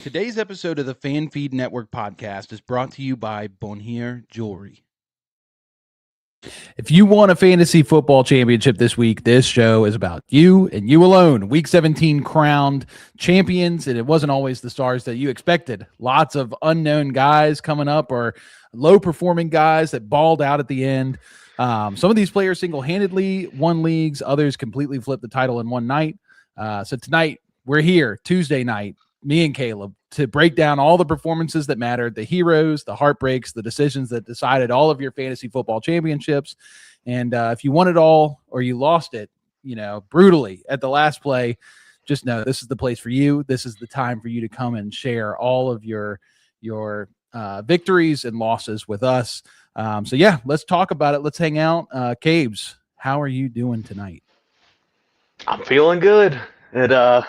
Today's episode of the Fan Feed Network podcast is brought to you by Bonnier Jewelry. If you want a fantasy football championship this week, this show is about you and you alone. Week 17 crowned champions, and it wasn't always the stars that you expected. Lots of unknown guys coming up or low-performing guys that balled out at the end. Some of these players single-handedly won leagues. Others completely flipped the title in one night. So tonight, we're here, Tuesday night, me and Caleb, to break down all the performances that mattered, the heroes, the heartbreaks, the decisions that decided all of your fantasy football championships. And if you won it all or you lost it, brutally at the last play, just know this is the place for you. This is the time for you to come and share all of your victories and losses with us. So yeah, let's talk about it. Let's hang out. Cabes, how are you doing tonight? I'm feeling good. It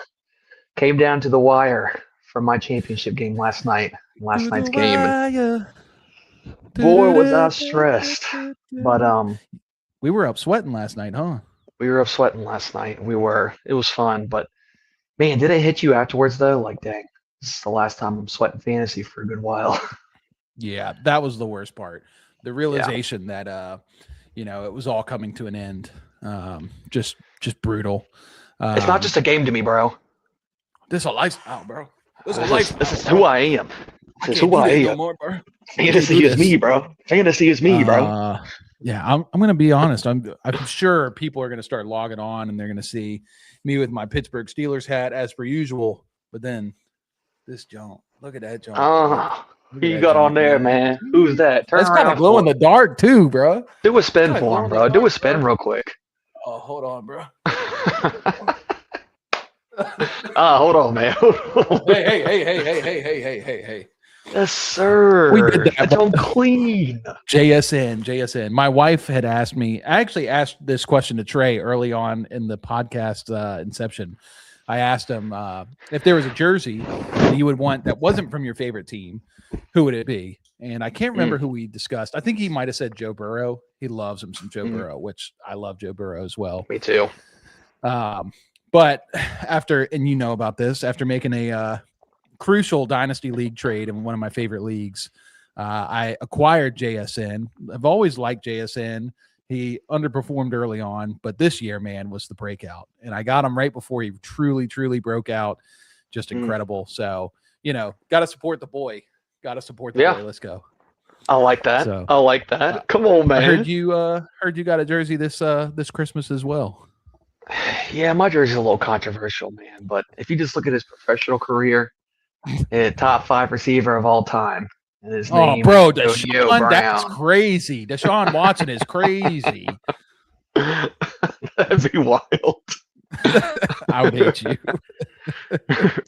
came down to the wire from my championship game last night's game. And boy, was I stressed. But we were up sweating last night, huh? We were up sweating last night. It was fun, but man, did it hit you afterwards though? Like, dang, this is the last time I'm sweating fantasy for a good while. Yeah, that was the worst part. The realization that it was all coming to an end. Just brutal. It's not just a game to me, bro. This is a lifestyle, bro. This is who I am. This is who I am. No more, bro. Fantasy is me, bro. Fantasy is me, bro. Yeah, I'm going to be honest. I'm sure people are going to start logging on and they're going to see me with my Pittsburgh Steelers hat as per usual. But then this junk. Look at that junk. Who you got on there, man? Who's that? That's kind of glow in the dark too, bro. Do a spin for him, bro. Do a spin real quick. Oh, hold on, bro. Hold on, man. Hey. Yes, sir. We did that. That's on clean. JSN. My wife had asked me. I actually asked this question to Trey early on in the podcast inception. I asked him if there was a jersey that you would want that wasn't from your favorite team, who would it be? And I can't remember who we discussed. I think he might have said Joe Burrow. He loves him some Joe Burrow, which I love Joe Burrow as well. Me too. But after making a crucial dynasty league trade in one of my favorite leagues, I acquired JSN. I've always liked JSN. He underperformed early on, but this year, man, was the breakout. And I got him right before he truly, truly broke out. Just incredible. So, got to support the boy. Got to support the boy. Let's go. I like that. Come on, man. I heard you got a jersey this Christmas as well. Yeah, my jersey's a little controversial, man. But if you just look at his professional career, top 5 receiver of all time. And his name bro, Deshaun, that's crazy. Deshaun Watson is crazy. That'd be wild. I would hate you.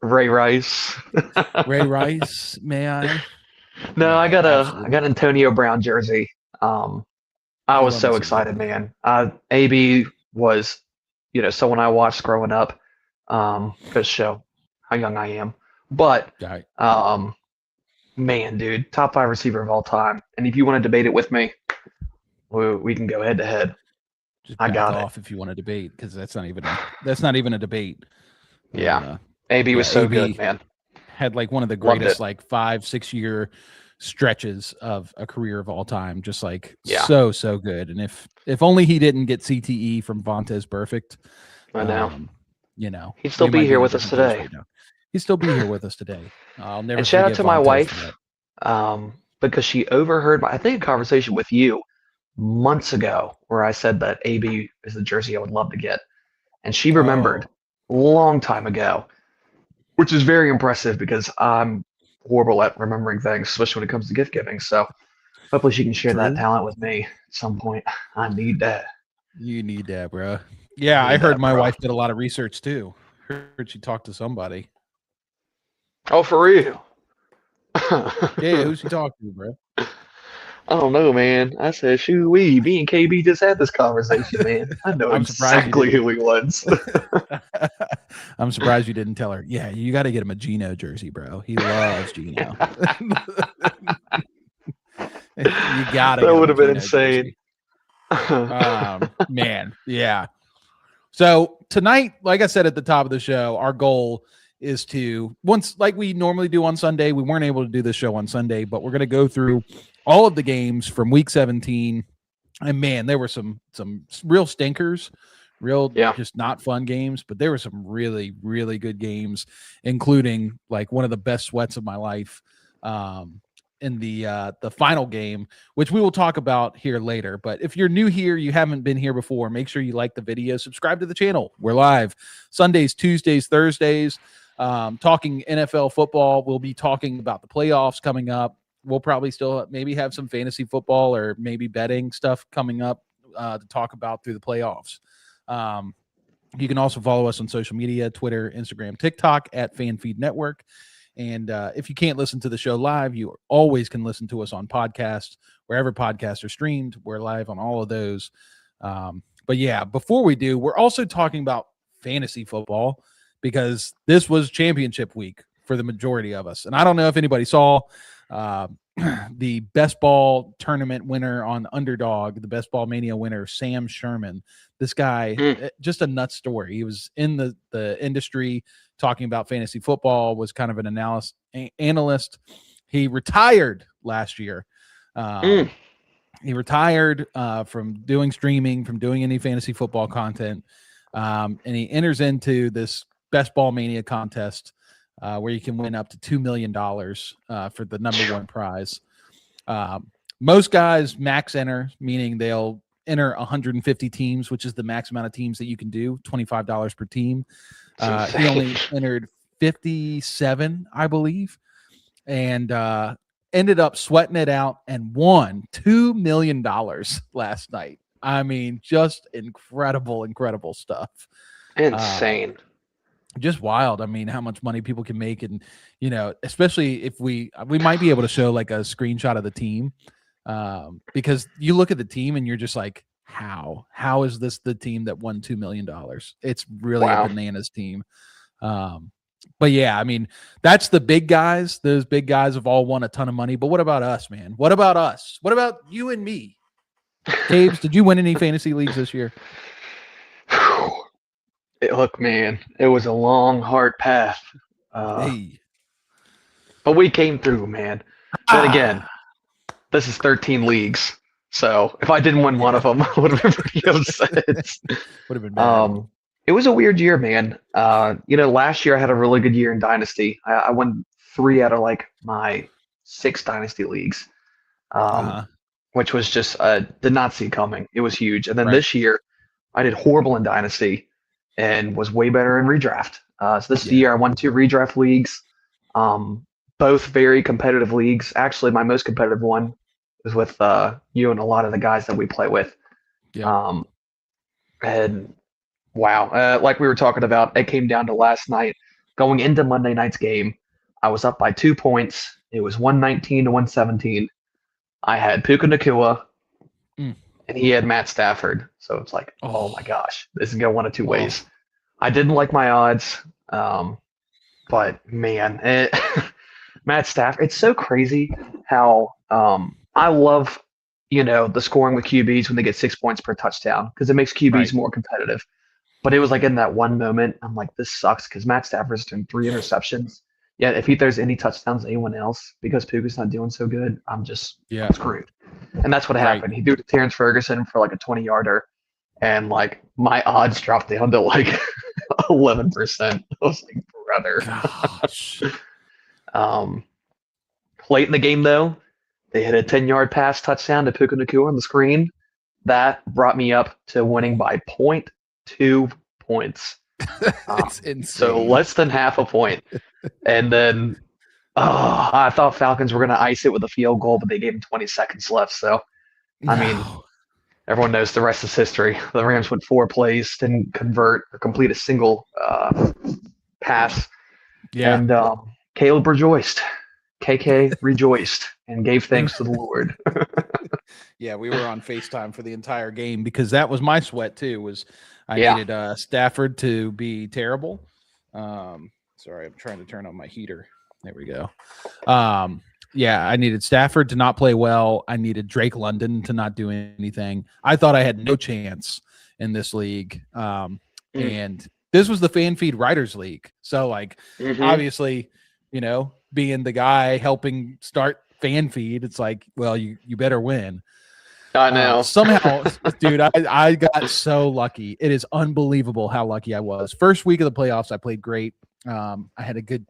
Ray Rice, may I? No, I got Antonio Brown jersey. I was so excited, man. AB was, someone I watched growing up. Goes show how young I am. But man, dude, top 5 receiver of all time. And if you want to debate it with me, we can go head to head. Just back off if you want to debate, because that's not even a debate. Yeah, AB was so good, man. Had like one of the greatest 5-6 year stretches of a career of all time. Just so good. And if only he didn't get CTE from Vontaze Burfict, I know. He'd still be here with us today. Right, he'd still be here with us today. I'll never. And shout out to my wife, because she overheard a conversation with you months ago where I said that AB is the jersey I would love to get, and she remembered a long time ago, which is very impressive because I'm horrible at remembering things, especially when it comes to gift giving. So hopefully she can share that talent with me at some point. I need that. You need that, bro. Yeah, I heard my wife did a lot of research too. Heard she talked to somebody. Oh, for real? Yeah, who's she talking to, bro? I don't know, man. I said, shoo-wee. Me and KB just had this conversation, man. I know exactly who he was. I'm surprised you didn't tell her. Yeah, you got to get him a Geno jersey, bro. He loves Geno. You got to. That would have been insane. Man, yeah. So tonight, like I said at the top of the show, our goal is to once, like we normally do on Sunday, we weren't able to do this show on Sunday, but we're going to go through all of the games from week 17. And man, there were some real stinkers, just not fun games, but there were some really, really good games, including like one of the best sweats of my life in the final game, which we will talk about here later. But if you're new here, you haven't been here before, make sure you like the video, subscribe to the channel. We're live Sundays, Tuesdays, Thursdays, talking NFL football. We'll be talking about the playoffs coming up. We'll probably still maybe have some fantasy football or maybe betting stuff coming up to talk about through the playoffs. You can also follow us on social media, Twitter, Instagram, TikTok at FanFeed Network. And if you can't listen to the show live, you always can listen to us on podcasts, wherever podcasts are streamed. We're live on all of those. But yeah, before we do, we're also talking about fantasy football because this was championship week for the majority of us. And I don't know if anybody saw the best ball tournament winner on Underdog, the Best Ball Mania winner, Sam Sherman. This guy, just a nuts story. He was in the industry talking about fantasy football, was kind of an analyst. He retired last year. He retired from doing streaming, from doing any fantasy football content. And he enters into this Best Ball Mania contest where you can win up to $2 million for the number one prize. Most guys max enter, meaning they'll enter 150 teams, which is the max amount of teams that you can do, $25 per team. He only entered 57, I believe, and ended up sweating it out and won $2 million last night. I mean, just incredible stuff. Insane. Just wild. I mean, how much money people can make. And, you know, especially if we might be able to show like a screenshot of the team because you look at the team and you're just like, how is this the team that won $2 million? It's really a bananas team. But yeah, I mean, that's the big guys. Those big guys have all won a ton of money. But what about us, man? What about us? What about you and me? Caves, did you win any fantasy leagues this year? Look, man, it was a long, hard path. But we came through, man. Then again, this is 13 leagues. So if I didn't win one of them, I would have been pretty upset. Would have been bad. It was a weird year, man. Last year I had a really good year in Dynasty. I won 3 out of like my 6 Dynasty leagues, which was just did not see coming. It was huge. And then this year I did horrible in Dynasty and was way better in redraft. So this year I won 2 redraft leagues, both very competitive leagues. Actually, my most competitive one was with you and a lot of the guys that we play with. And wow, like we were talking about, it came down to last night. Going into Monday night's game, I was up by 2 points. It was 119 to 117. I had Puka Nacua, and he had Matt Stafford. So it's like, oh my gosh, this is going one of 2 ways. I didn't like my odds, but man, Matt Stafford, it's so crazy how I love, the scoring with QBs when they get 6 points per touchdown because it makes QBs more competitive. But it was like in that one moment, I'm like, this sucks because Matt Stafford's doing 3 interceptions. Yeah, if he throws any touchdowns to anyone else because Puka's not doing so good, I'm just screwed. And that's what happened. He threw to Terrence Ferguson for like a 20-yarder, and like my odds dropped down to like 11%. I was like, brother. Gosh. Late in the game, though, they hit a 10-yard pass touchdown to Puka Nacua on the screen. That brought me up to winning by 0.2 points. That's insane. So less than half a point. And then I thought Falcons were going to ice it with a field goal, but they gave him 20 seconds left. So, I mean, everyone knows the rest is history. The Rams went 4 plays, didn't convert or complete a single pass. Yeah. And Caleb rejoiced. KK rejoiced and gave thanks to the Lord. Yeah, we were on FaceTime for the entire game because that was my sweat too. I needed Stafford to be terrible. Sorry, I'm trying to turn on my heater. There we go. I needed Stafford to not play well. I needed Drake London to not do anything. I thought I had no chance in this league. And this was the Fan Feed Writers League. So like, obviously, being the guy helping start Fan Feed, it's like, well, you better win. I know. Somehow, dude, I got so lucky. It is unbelievable how lucky I was. First week of the playoffs, I played great. I had a good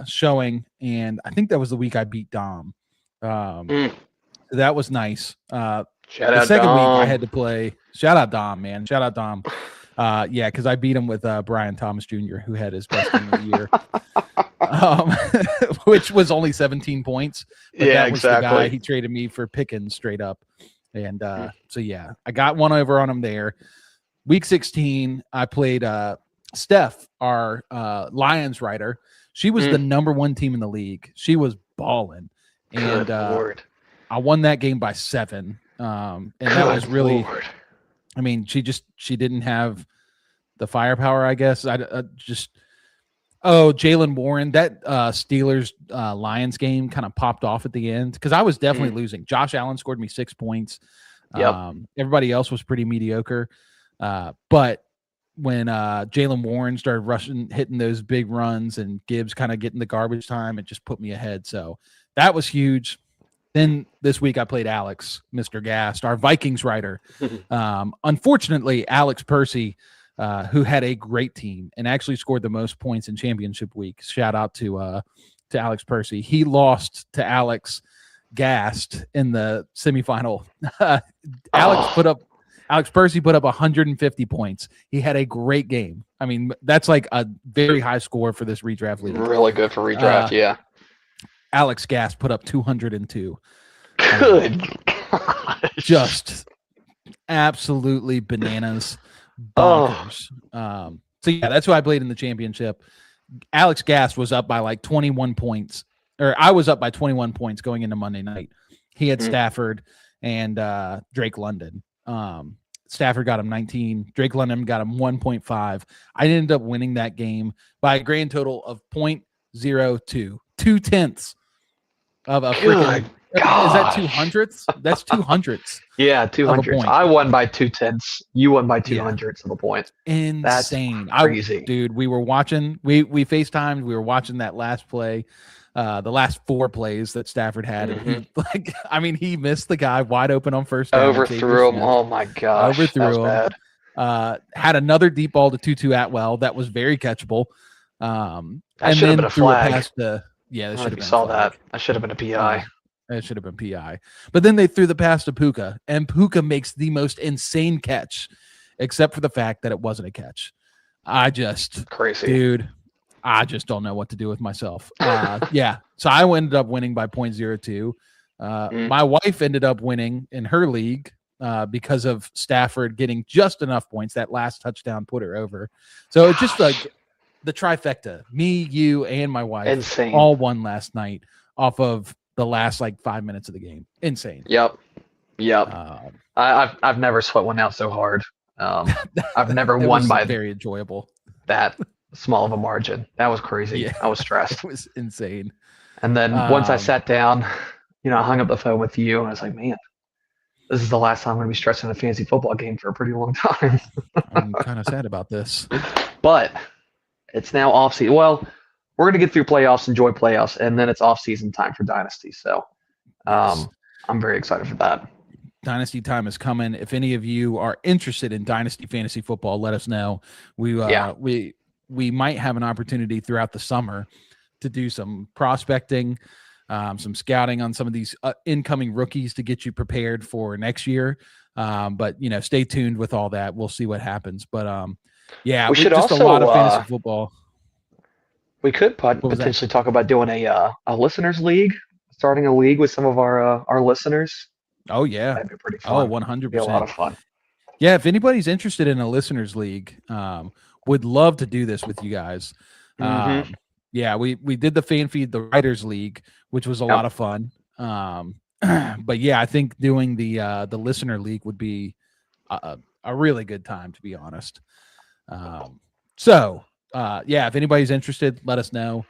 showing, and I think that was the week I beat Dom. That was nice. Shout the out second Dom. week I had to play. Shout out Dom, man. Shout out Dom. Yeah, because I beat him with Brian Thomas Jr., who had his best game of the year, which was only 17 points. But that was the guy he traded me for Pickens straight up. And so, yeah, I got one over on him there. Week 16, I played Steph, our Lions writer. She was the number one team in the league. She was balling. And I won that game by 7. And that was really, I mean, she didn't have the firepower, I guess. Jalen Warren, that Steelers Lions game kind of popped off at the end because I was definitely losing. Josh Allen scored me 6 points. Everybody else was pretty mediocre. But when Jalen Warren started hitting those big runs and Gibbs kind of getting the garbage time, it just put me ahead. So that was huge. Then this week I played Alex, Mr. Gast, our Vikings writer. Unfortunately, Alex Percy, who had a great team and actually scored the most points in championship week. Shout out to Alex Percy. He lost to Alex Gast in the semifinal. Alex Percy put up 150 points. He had a great game. I mean, that's like a very high score for this redraft league. Really good for redraft, yeah. Alex Gast put up 202. Good gosh. Just absolutely bananas. Bonkers. So yeah, that's who I played in the championship. Alex Gast was up by like 21 points, or I was up by 21 points going into Monday night. He had Stafford and Drake London. Stafford got him 19. Drake London got him 1.5. I ended up winning that game by a grand total of 0.02. 2/10 of a freaking. Is that 200ths? That's 200ths. Yeah, 200ths. I won by 2/10. You won by 200ths of a point. Insane. That's crazy. Dude, we were watching, we FaceTimed, we were watching that last play, the last 4 plays that Stafford had. And he missed the guy wide open on first down. Overthrew him. Oh my gosh. Overthrew him. Bad. Had another deep ball to Tutu Atwell that was very catchable. That should have been a flag. That should have been. Saw that. That should have been a PI. It should have been PI. But then they threw the pass to Puka, and Puka makes the most insane catch, except for the fact that it wasn't a catch. Crazy. Dude, I just don't know what to do with myself. Yeah. So I ended up winning by 0.02. My wife ended up winning in her league because of Stafford getting just enough points. That last touchdown put her over. So it's just like the trifecta. Me, you, and my wife Insane. All won last night off of the last 5 minutes of the game. Insane. Yep. I've never sweat one out so hard. I've never won by very enjoyable. That small of a margin. That was crazy. Yeah. I was stressed. It was insane. And then once I sat down, I hung up the phone with you and I was like, man, this is the last time I'm going to be stressing a fantasy football game for a pretty long time. I'm kind of sad about this. But it's now off season. Well, we're going to get through playoffs, enjoy playoffs, and then it's off season time for Dynasty. So I'm very excited for that. Dynasty time is coming. If any of you are interested in Dynasty fantasy football, let us know. We might have an opportunity throughout the summer to do some prospecting, some scouting on some of these incoming rookies to get you prepared for next year. But stay tuned with all that. We'll see what happens. But we should just also, a lot of fantasy football. We could potentially talk about doing a listeners league, starting a league with some of our listeners. Oh yeah, that'd be pretty fun. 100%. Be a lot of fun. Yeah, if anybody's interested in a listeners league, would love to do this with you guys. Yeah, we did the Fan Feed, the Writers League, which was a lot of fun. But yeah, I think doing the listener league would be a really good time, to be honest. If anybody's interested, let us know.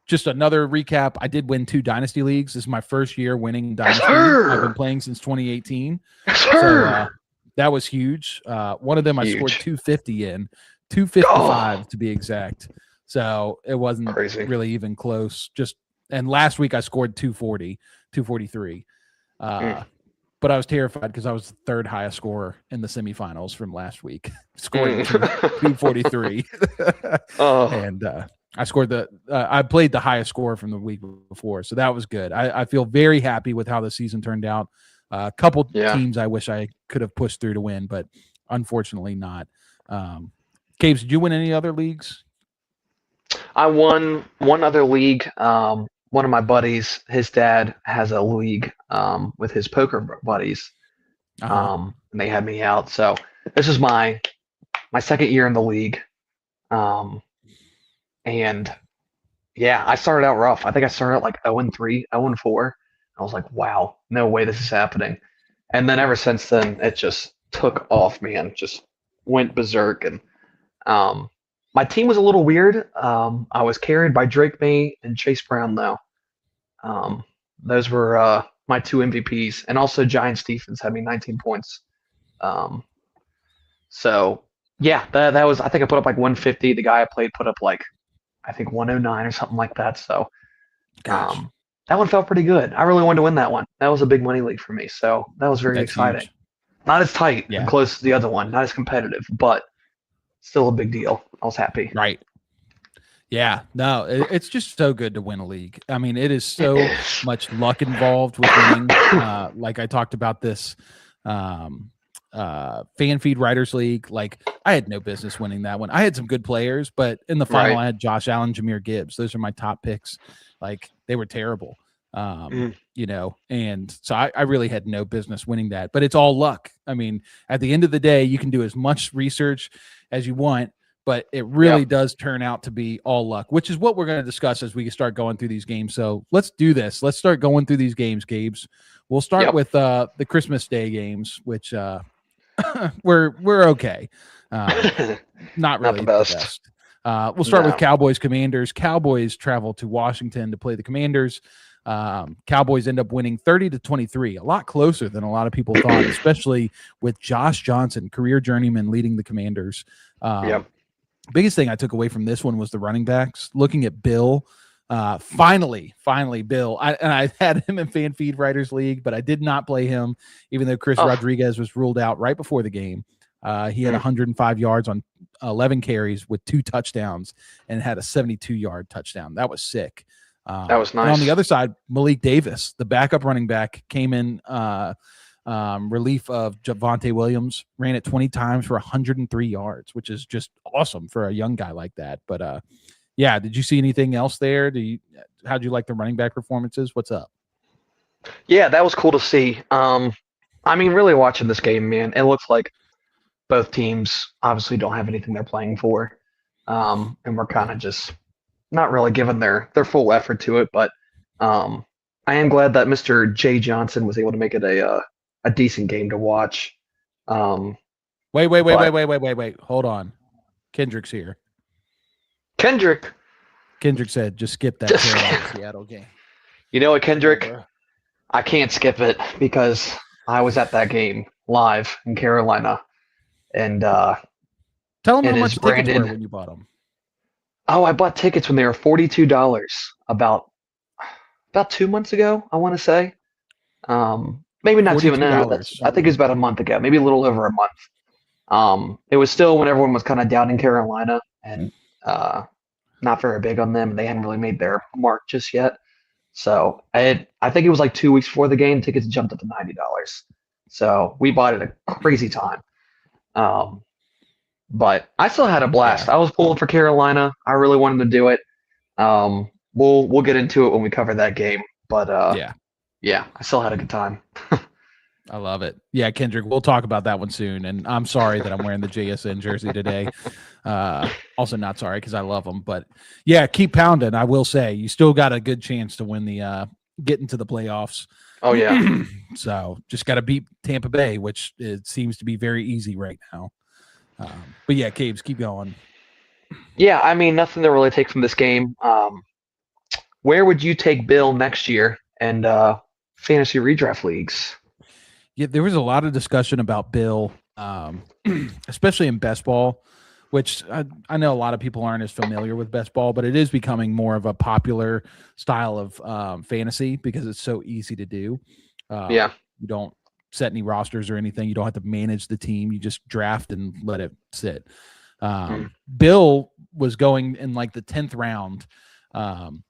Just another recap. I did win 2 Dynasty leagues. This is my first year winning Dynasty. I've been playing since 2018. So that was huge. One of them I scored 250 in. 255 to be exact. So it wasn't Crazy. really even close. And last week I scored 240, 243. But I was terrified because I was the third highest scorer in the semifinals from last week, scoring 243. And I scored I played the highest score from the week before. So that was good. I feel very happy with how the season turned out. A couple teams I wish I could have pushed through to win, but unfortunately not. Caves, did you win any other leagues? I won one other league. One of my buddies, his dad has a league with his poker buddies, and they had me out. So this is my second year in the league, and yeah, I started out rough. I think I started out like 0-3, 0-4. I was like, wow, no way this is happening. And then ever since then, it just took off, man. Just went berserk. And my team was a little weird. I was carried by Drake May and Chase Brown, though. Those were my two MVPs. And also Giants defense had me 19 points. So, yeah, that was, I think I put up like 150. The guy I played put up like, I think 109 or something like that. So, that one felt pretty good. I really wanted to win that one. That was a big money league for me. So that was very exciting. Huge. Not as tight and close as the other one. Not as competitive, but still a big deal. I was happy. Right. Yeah. No, it's just so good to win a league. I mean, it is so much luck involved with winning. Like I talked about this Fan Feed Writers League. Like I had no business winning that one. I had some good players, but in the final I had Josh Allen, Jahmyr Gibbs. Those are my top picks. Like they were terrible. You know, and so I really had no business winning that, but it's all luck. I mean, at the end of the day, you can do as much research as you want, but it really does turn out to be all luck, which is what we're going to discuss as we start going through these games. So let's do this. Let's start going through these games, Gabes. We'll start with the Christmas Day games, which we're okay. Not really the best. We'll start with Cowboys Commanders. Cowboys travel to Washington to play the Commanders. Cowboys end up winning 30-23, a lot closer than a lot of people thought, especially with Josh Johnson, career journeyman, leading the Commanders. Biggest thing I took away from this one was the running backs. Looking at Bill, finally, Bill. I had him in Fan Feed Writers League, but I did not play him, even though Chris Rodriguez was ruled out right before the game. He had 105 yards on 11 carries with 2 touchdowns and had a 72-yard touchdown. That was sick. That was nice. And on the other side, Malik Davis, the backup running back, came in relief of Javonte Williams, ran it 20 times for 103 yards, which is just awesome for a young guy like that. But yeah, did you see anything else there? How'd you like the running back performances? What's up? Yeah, that was cool to see. I mean, really watching this game, man, it looks like both teams obviously don't have anything they're playing for. And we're kind of just not really giving their full effort to it. But I am glad that Mr. Jay Johnson was able to make it a decent game to watch. Wait. Hold on. Kendrick's here. Kendrick said, just skip that Seattle game. You know what, Kendrick? I can't skip it because I was at that game live in Carolina. And tell them how much tickets were when you bought them. Oh, I bought tickets when they were $42 about 2 months ago, I want to say. Maybe not even now. I think it was about a month ago, maybe a little over a month. It was still when everyone was kind of down in Carolina and not very big on them. They hadn't really made their mark just yet. So I think it was like 2 weeks before the game. Tickets jumped up to $90. So we bought it at a crazy time. But I still had a blast. I was pulling for Carolina. I really wanted to do it. We'll get into it when we cover that game. But yeah, I still had a good time. I love it. Yeah, Kendrick, we'll talk about that one soon. And I'm sorry that I'm wearing the JSN jersey today. Also not sorry because I love them. But yeah, keep pounding. I will say you still got a good chance to win the get into the playoffs. Oh yeah. So just got to beat Tampa Bay, which it seems to be very easy right now. But yeah, Caves, keep going. Yeah, I mean, nothing to really take from this game. Where would you take Bill next year and fantasy redraft leagues? Yeah, there was a lot of discussion about Bill, especially in best ball, which I know a lot of people aren't as familiar with best ball, but it is becoming more of a popular style of fantasy because it's so easy to do. Yeah. You don't set any rosters or anything. You don't have to manage the team. You just draft and let it sit. Bill was going in like the 10th round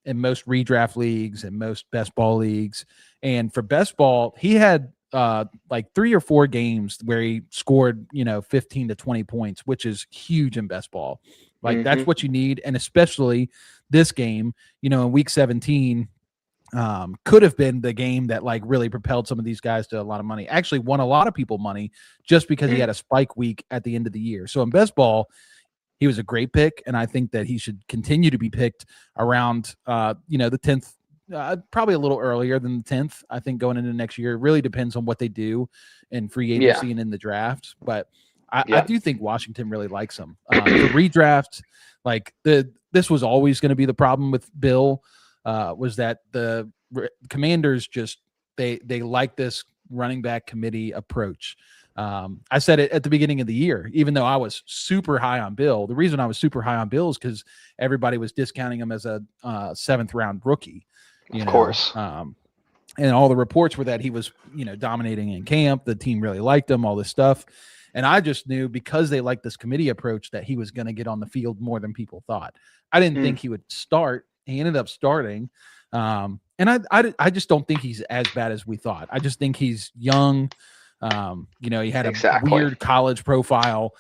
in most redraft leagues and most best ball leagues. And for best ball, he had like 3 or 4 games where he scored, 15 to 20 points, which is huge in best ball. Like that's what you need. And especially this game, in week 17, could have been the game that like really propelled some of these guys to a lot of money. Actually won a lot of people money just because he had a spike week at the end of the year. So in best ball, he was a great pick, and I think that he should continue to be picked around, the 10th, probably a little earlier than the 10th. I think going into next year, it really depends on what they do in free agency and in the draft. But I do think Washington really likes him. For redraft, like this was always going to be the problem with Bill, was that the Commanders just they like this running back committee approach. I said it at the beginning of the year, even though I was super high on Bill. The reason I was super high on Bill is because everybody was discounting him as a 7th round rookie. Of course. And all the reports were that he was, dominating in camp. The team really liked him, all this stuff. And I just knew because they liked this committee approach that he was going to get on the field more than people thought. I didn't think he would start. He ended up starting. And I just don't think he's as bad as we thought. I just think he's young. He had a weird college profile.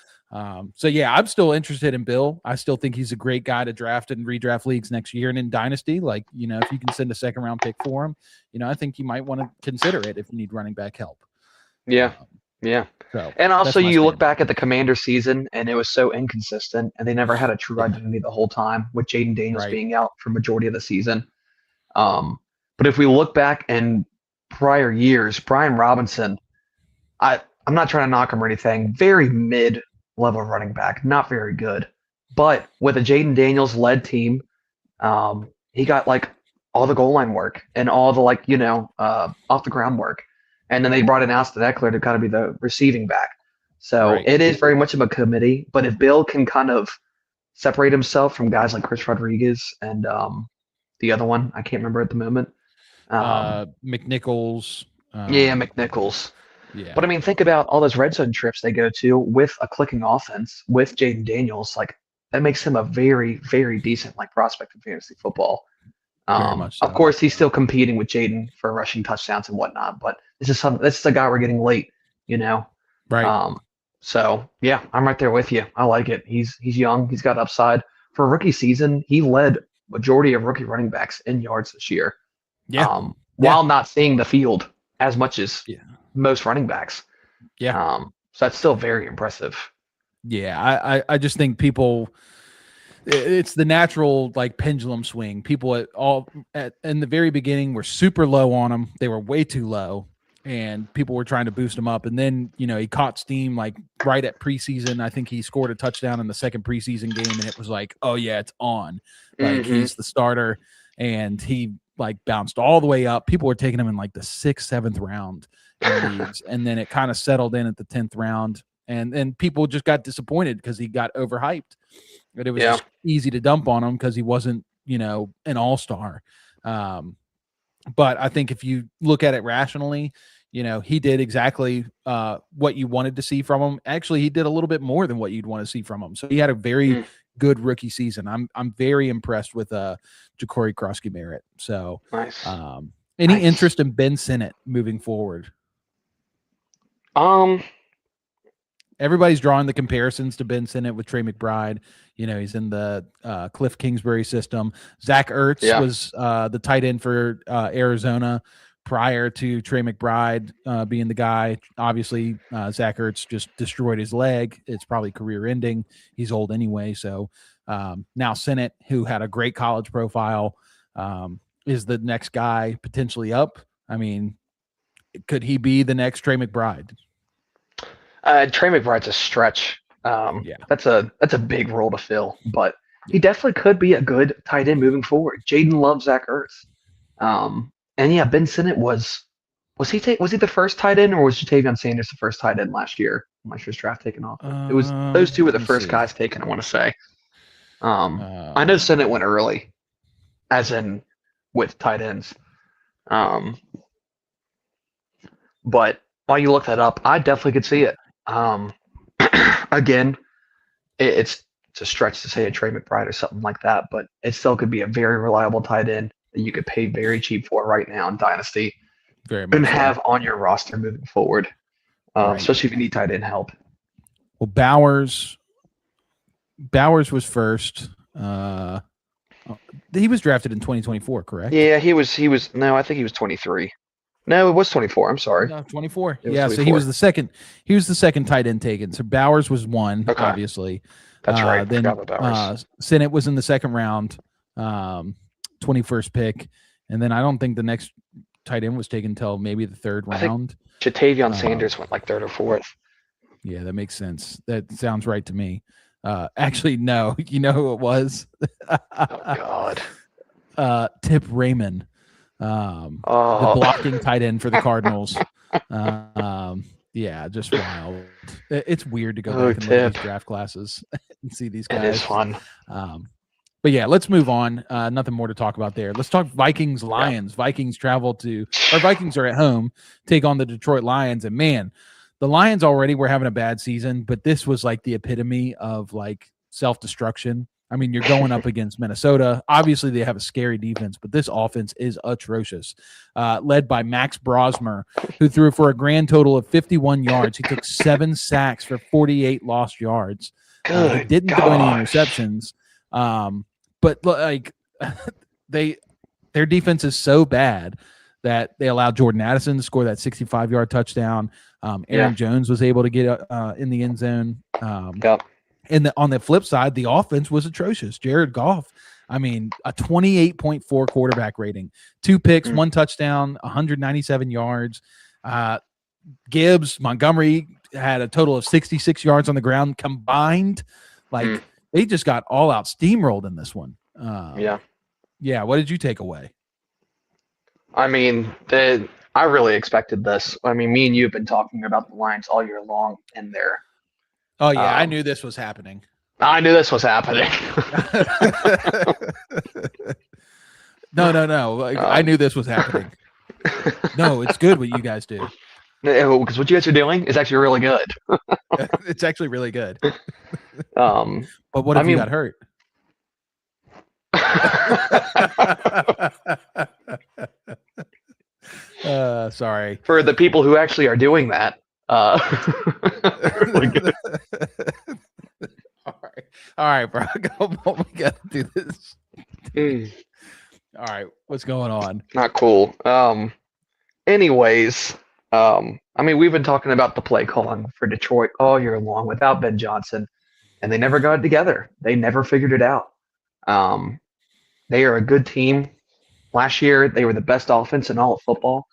So yeah, I'm still interested in Bill. I still think he's a great guy to draft in redraft leagues next year. And in Dynasty, like, if you can send a 2nd round pick for him, I think you might want to consider it if you need running back help. Yeah. Yeah. So, and also you look back at the Commander season and it was so inconsistent and they never had a true identity the whole time with Jaden Daniels being out for majority of the season. But if we look back in prior years, Brian Robinson, I'm not trying to knock him or anything, very mid-level running back, not very good. But with a Jaden Daniels led team, he got like all the goal line work and all the off the ground work. And then they brought in Austin Eckler to kind of be the receiving back. So it is very much of a committee. But if Bill can kind of separate himself from guys like Chris Rodriguez and the other one, I can't remember at the moment. McNichols. McNichols. Yeah. But I mean, think about all those red zone trips they go to with a clicking offense with Jaden Daniels. Like that makes him a very, very decent prospect in fantasy football. Of course, he's still competing with Jaden for rushing touchdowns and whatnot. But this is a guy we're getting late, Right. So yeah, I'm right there with you. I like it. He's young. He's got upside. For a rookie season, he led majority of rookie running backs in yards this year. Yeah. While not seeing the field as much as most running backs. Yeah. So that's still very impressive. Yeah. I just think it's the natural pendulum swing. People in the very beginning were super low on him. They were way too low and people were trying to boost him up. And then, he caught steam right at preseason. I think he scored a touchdown in the 2nd preseason game and it was oh yeah, it's on. He's the starter and he bounced all the way up. People were taking him in the 6th, 7th round in leagues. And then it kind of settled in at the 10th round. And people just got disappointed because he got overhyped. But it was just easy to dump on him because he wasn't, an all-star. But I think if you look at it rationally, he did exactly what you wanted to see from him. Actually, he did a little bit more than what you'd want to see from him. So he had a very good rookie season. I'm very impressed with Ja'Cory Krosky-Merritt. So nice. Any interest in Ben Sinnott moving forward? Everybody's drawing the comparisons to Ben Sinnott with Trey McBride. He's in the Cliff Kingsbury system. Zach Ertz was the tight end for Arizona prior to Trey McBride being the guy. Obviously, Zach Ertz just destroyed his leg. It's probably career ending. He's old anyway. So now Sinnott, who had a great college profile, is the next guy potentially up. I mean, could he be the next Trey McBride? Trey McBride's a stretch. That's a big role to fill, but he definitely could be a good tight end moving forward. Jaden loves Zach Ertz. And Ben Sinnott was he the first tight end or was Jatavion Sanders the first tight end last year my first draft taken off. It was those two were the first guys taken, I want to say. I know Senate went early, as in with tight ends. But while you look that up, I definitely could see it. Again, it's a stretch to say a Trey McBride or something like that, but it still could be a very reliable tight end that you could pay very cheap for right now in Dynasty and have on your roster moving forward, especially if you need tight end help. Well, Bowers was first. He was drafted in 2024, correct? Yeah, he was. No, I think he was 23. No, it was 24. I'm sorry. No, 24. It was yeah, 24. so he was the second. He was the second tight end taken. So Bowers was one, obviously. That's right. Then Senate was in the second round, 21st pick, and then I don't think the next tight end was taken until maybe the third round. Jatavion Sanders went like third or fourth. Yeah, that makes sense. That sounds right to me. Actually, no. You know who it was? Oh God. Tip Raymond. The blocking tight end for the Cardinals. Yeah, just wild. It's weird to go back and look at these draft classes and see these guys. It is fun. But yeah, let's move on. Nothing more to talk about there. Let's talk Vikings Lions. Vikings Vikings are at home, take on the Detroit Lions, and man, the Lions already were having a bad season, but this was like the epitome of like self-destruction. I mean, you're going up against Minnesota. Obviously, they have a scary defense, but this offense is atrocious. Led by Max Brosmer, who threw for a grand total of 51 yards. He took 7 sacks for 48 lost yards. He didn't throw any interceptions. But like their defense is so bad that they allowed Jordan Addison to score that 65-yard touchdown. Aaron Jones was able to get in the end zone. And on the flip side, the offense was atrocious. Jared Goff, I mean, a 28.4 quarterback rating, 2 picks, 1 touchdown, 197 yards. Gibbs, Montgomery had a total of 66 yards on the ground combined. Like they just got all out steamrolled in this one. Yeah. What did you take away? I mean, I really expected this. I mean, me and you have been talking about the Lions all year long in there. Oh, yeah, I knew this was happening. I knew this was happening. No. I knew this was happening. No, it's good what you guys do. Because what you guys are doing is actually really good. It's actually really good. But what if you got hurt? Sorry. For the people who actually are doing that. Really good. All right, bro. We got to do this. All right, what's going on? Not cool. Anyways, I mean, we've been talking about the play calling for Detroit all year long without Ben Johnson, and they never got it together. They never figured it out. They are a good team. Last year, they were the best offense in all of football.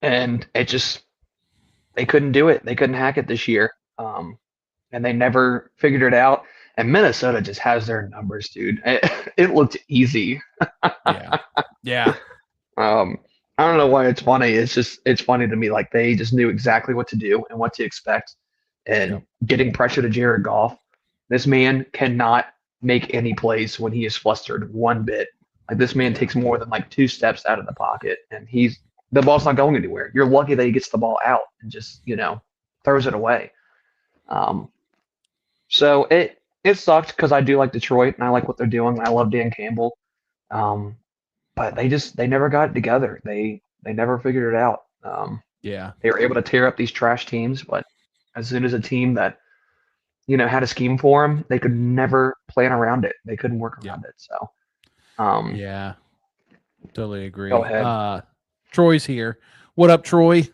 And they couldn't do it. They couldn't hack it this year. And they never figured it out. And Minnesota just has their numbers, dude. It looked easy. Yeah. I don't know why it's funny. It's funny to me. Like they just knew exactly what to do and what to expect. And getting pressure to Jared Goff, this man cannot make any plays when he is flustered one bit. Like this man takes more than like 2 steps out of the pocket, and the ball's not going anywhere. You're lucky that he gets the ball out and just throws it away. So it sucked because I do like Detroit and I like what they're doing. I love Dan Campbell, but they never got it together. They never figured it out. They were able to tear up these trash teams, but as soon as a team that had a scheme for them, they could never plan around it. They couldn't work around it. So, yeah, totally agree. Go ahead. Troy's here. What up, Troy?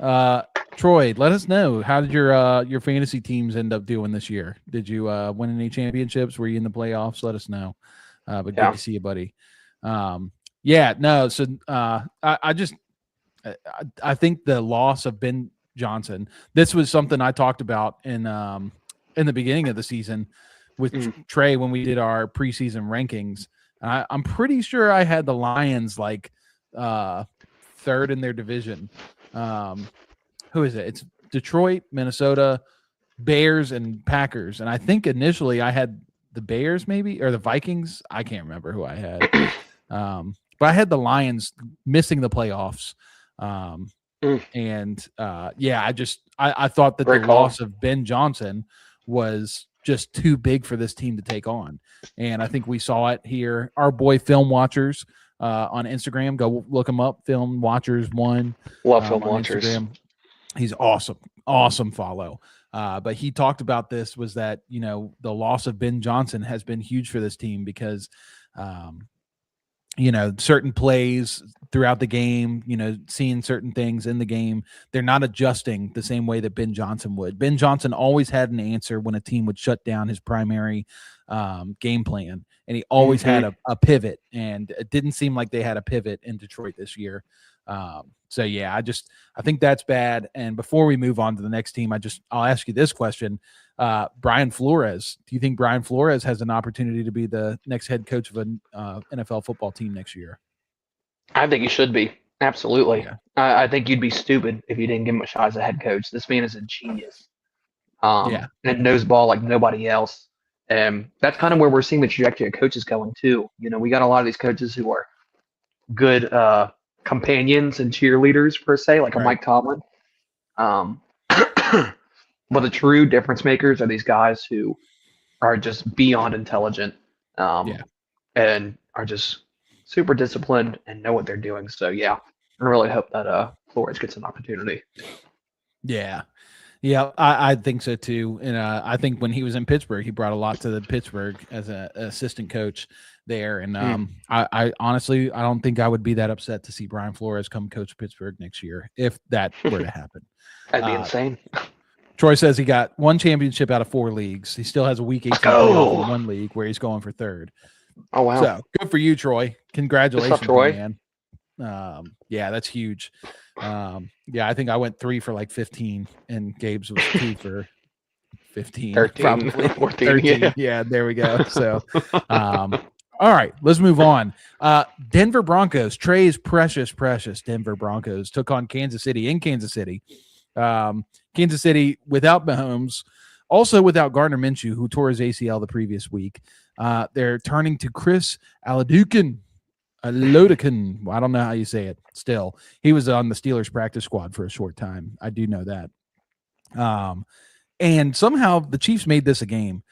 Troy, let us know, how did your fantasy teams end up doing this year? Did you win any championships? Were you in the playoffs? Let us know. But good to see you, buddy. So I think the loss of Ben Johnson, this was something I talked about in the beginning of the season with Trey when we did our preseason rankings. I'm pretty sure I had the Lions like third in their division. who is it? It's Detroit, Minnesota, Bears, and Packers. And I think initially I had the Bears maybe, or the Vikings. I can't remember who I had. But I had the Lions missing the playoffs. And I thought that the loss of Ben Johnson was just too big for this team to take on. And I think we saw it here. Our boy Film Watchers on Instagram, go look him up. Film Watchers 1. Love Film Watchers. Instagram. He's awesome follow. But he talked about this, was that, the loss of Ben Johnson has been huge for this team because, certain plays throughout the game, seeing certain things in the game, they're not adjusting the same way that Ben Johnson would. Ben Johnson always had an answer when a team would shut down his primary game plan, and he always had a pivot, and it didn't seem like they had a pivot in Detroit this year. I think that's bad. And before we move on to the next team, I'll ask you this question. Brian Flores, do you think Brian Flores has an opportunity to be the next head coach of an NFL football team next year? I think he should be. Absolutely. Yeah. I think you'd be stupid if you didn't give him a shot as a head coach. This man is a genius. And knows ball like nobody else. And that's kind of where we're seeing the trajectory of coaches going too. We got a lot of these coaches who are good companions and cheerleaders per se, like a Mike Tomlin. But the true difference makers are these guys who are just beyond intelligent and are just super disciplined and know what they're doing. So, I really hope that Flores gets an opportunity. Yeah. Yeah, I think so too. And I think when he was in Pittsburgh, he brought a lot to the Pittsburgh as an assistant coach there. And I honestly, I don't think I would be that upset to see Brian Flores come coach Pittsburgh next year if that were to happen. That'd be insane. Troy says he got 1 championship out of 4 leagues. He still has a week 18 playoff in 1 league where he's going for 3rd. Oh, wow. So good for you, Troy. Congratulations, Troy. man. That's huge. I think I went 3 for like 15, and Gabe's was 2 for 15. 13. Probably 14. 13. Yeah, there we go. So, all right, let's move on. Denver Broncos, Trey's precious Denver Broncos took on Kansas City in Kansas City. Kansas City without Mahomes, also without Gardner Minshew, who tore his ACL the previous week. They're turning to Chris Oladokun. I don't know how you say it. Still, he was on the Steelers practice squad for a short time. I do know that. And somehow the Chiefs made this a game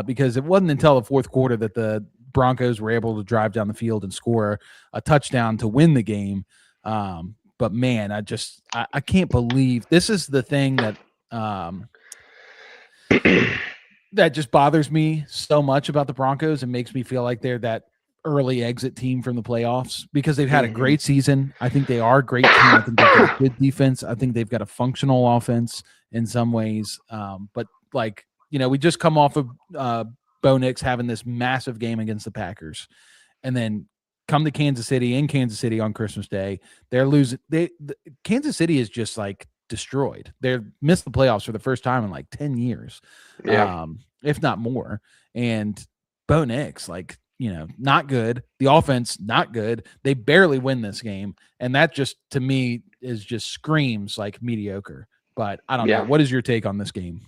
because it wasn't until the 4th quarter that the Broncos were able to drive down the field and score a touchdown to win the game. But man, I can't believe this is the thing that that just bothers me so much about the Broncos and makes me feel like they're that early exit team from the playoffs because they've had a great season. I think they are a great team. I think they've got a good defense. I think they've got a functional offense in some ways. But we just come off of Bo Nix having this massive game against the Packers, and then come to Kansas City on Christmas Day. They're losing. Kansas City is just like destroyed. They're missed the playoffs for the first time in like 10 years, if not more. And Bo Nix, not good. The offense, not good. They barely win this game. And that just, to me, is just screams like mediocre. But I don't know. What is your take on this game?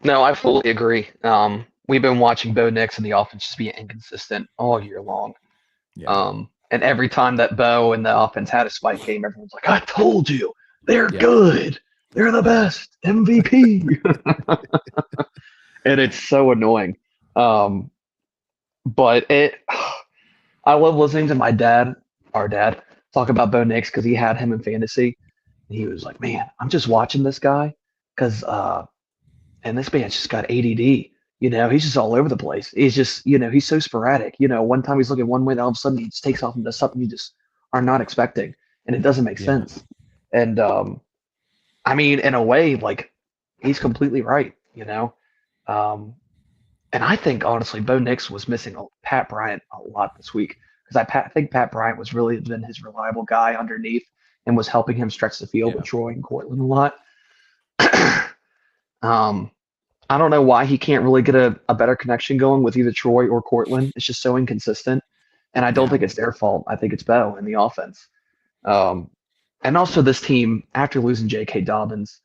No, I fully agree. We've been watching Bo Nix and the offense just be inconsistent all year long. Yeah. And every time that Bo and the offense had a spike game, everyone's like, I told you, they're good. They're the best. MVP. And it's so annoying. But I love listening to our dad, talk about Bo Nix because he had him in fantasy. And he was like, man, I'm just watching this guy because and this man's just got ADD. He's just all over the place. He's just, he's so sporadic. One time he's looking one way, and all of a sudden he just takes off and does something you just are not expecting. And it doesn't make sense. And I mean, in a way, he's completely right, And I think, honestly, Bo Nix was missing Pat Bryant a lot this week because I think Pat Bryant was really been his reliable guy underneath and was helping him stretch the field with Troy and Courtland a lot. I don't know why he can't really get a better connection going with either Troy or Courtland. It's just so inconsistent. And I don't think it's their fault. I think it's Bo and the offense. And also this team, after losing J.K. Dobbins,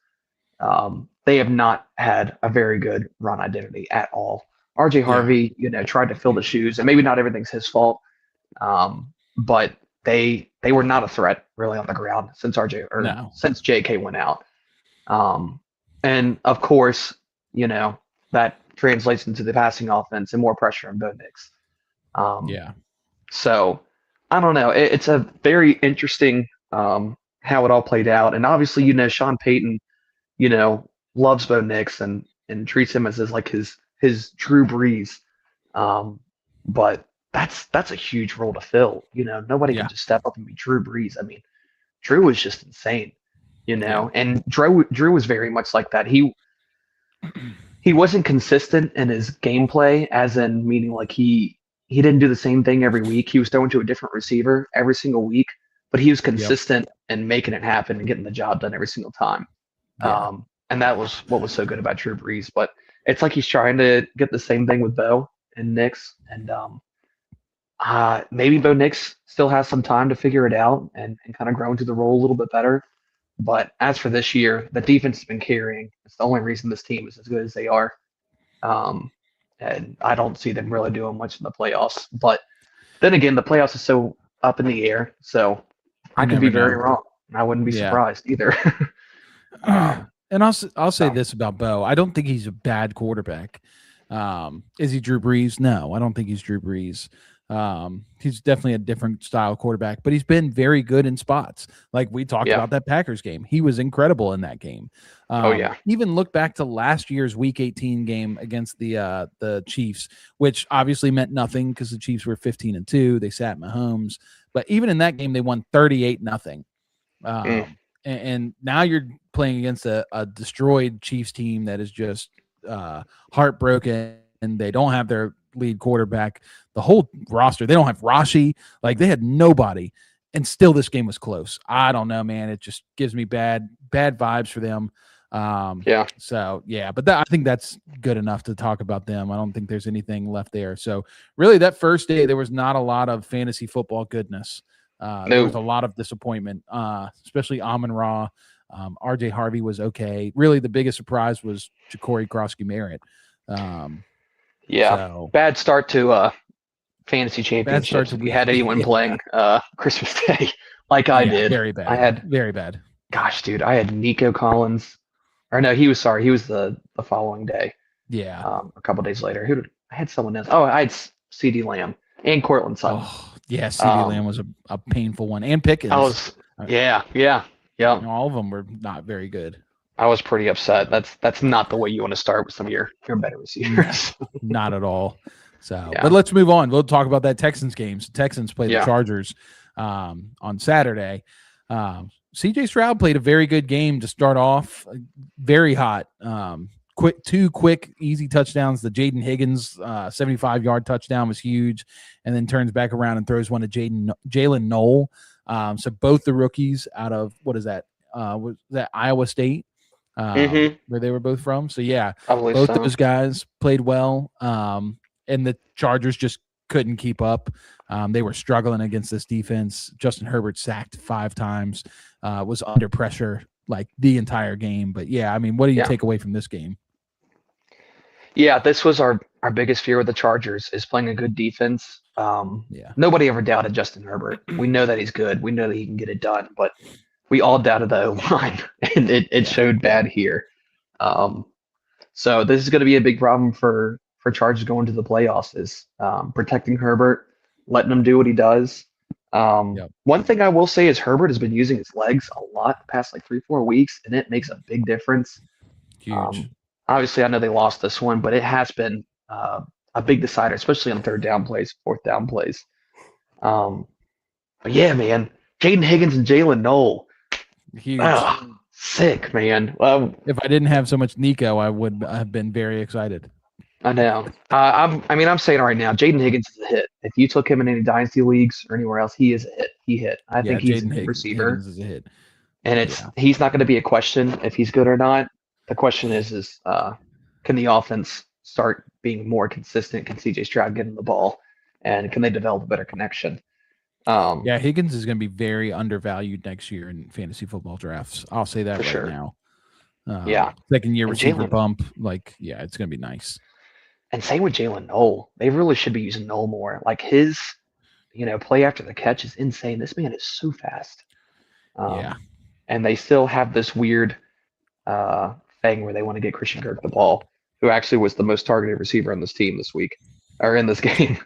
they have not had a very good run identity at all. R.J. Harvey, tried to fill the shoes, and maybe not everything's his fault, but they were not a threat really on the ground since since J.K. went out. And of course, that translates into the passing offense and more pressure on Bo Nix. So I don't know. It's a very interesting how it all played out. And obviously, Sean Payton, loves Bo Nix and treats him as like his Drew Brees. But that's a huge role to fill. Nobody can just step up and be Drew Brees. I mean, Drew was just insane, and Drew was very much like that. He wasn't consistent in his gameplay, as in meaning like he didn't do the same thing every week. He was throwing to a different receiver every single week, but he was consistent and making it happen and getting the job done every single time. And that was what was so good about Drew Brees. But it's like he's trying to get the same thing with Bo and Nix. And maybe Bo Nix still has some time to figure it out and kind of grow into the role a little bit better. But as for this year, the defense has been carrying. It's the only reason this team is as good as they are. And I don't see them really doing much in the playoffs. But then again, the playoffs is so up in the air. So I could be very wrong. I wouldn't be surprised either. And I'll say this about Bo. I don't think he's a bad quarterback. Is he Drew Brees? No, I don't think he's Drew Brees. He's definitely a different style quarterback, but he's been very good in spots. Like we talked about that Packers game. He was incredible in that game. Even look back to last year's Week 18 game against the Chiefs, which obviously meant nothing because the Chiefs were 15-2. They sat Mahomes, but even in that game, they won 38-0. And now you're playing against a destroyed Chiefs team that is just heartbroken, and they don't have their lead quarterback. The whole roster, they don't have Rashi. Like they had nobody, and still this game was close. I don't know, man. It just gives me bad vibes for them. So but I think that's good enough to talk about them. I don't think there's anything left there. So really, that first day there was not a lot of fantasy football goodness. There was a lot of disappointment, especially Amon-Ra. R.J. Harvey was okay. Really, the biggest surprise was Ja'Cory Krosky-Merritt. Bad start to fantasy championships. We had anyone playing Christmas Day like I did. Very bad. Very bad. Gosh, dude, I had Nico Collins. Or no, he was the following day. Yeah. A couple days later. I had someone else. Oh, I had CeeDee Lamb and Cortland Sutton. CeeDee Lamb was a painful one. And Pickens. All of them were not very good. I was pretty upset. That's not the way you want to start with some of your better receivers. Not at all. So, but let's move on. We'll talk about that Texans game. So Texans played the Chargers on Saturday. C.J. Stroud played a very good game to start off. Very hot. Two quick, easy touchdowns. The Jaden Higgins 75-yard touchdown was huge, and then turns back around and throws one to Jalen Noel. So both the rookies out of was that Iowa State, where they were both from. So both those guys played well, and the Chargers just couldn't keep up. They were struggling against this defense. Justin Herbert sacked 5 times, was under pressure like the entire game. But what do you take away from this game? Yeah, this was our biggest fear with the Chargers is playing a good defense. Nobody ever doubted Justin Herbert. We know that he's good. We know that he can get it done, but we all doubted the O-line, and it showed bad here. So this is going to be a big problem for Chargers going to the playoffs is protecting Herbert, letting him do what he does. One thing I will say is Herbert has been using his legs a lot the past 3-4 weeks, and it makes a big difference. Huge. Obviously, I know they lost this one, but it has been a big decider, especially on 3rd down plays, 4th down plays. But yeah, man, Jaden Higgins and Jalen Noel. Huge. Sick, man. If I didn't have so much Nico, I would have been very excited. I know. I'm saying right now, Jaden Higgins is a hit. If you took him in any dynasty leags or anywhere else, he is a hit. He hit. I think he's a good receiver. Higgins is a hit. And he's not going to be a question if he's good or not. The question is can the offense start being more consistent? Can C.J. Stroud get him the ball? And can they develop a better connection? Yeah, Higgins is going to be very undervalued next year in fantasy football drafts. I'll say that right sure. now. Yeah. Second year And receiver Jalen- bump. Like, yeah, it's going to be nice. And same with Jalen Noel. They really should be using Noel more. Like his, play after the catch is insane. This man is so fast. Yeah. And they still have this weird thing where they want to get Christian Kirk the ball, who actually was the most targeted receiver on this team this week, or in this game.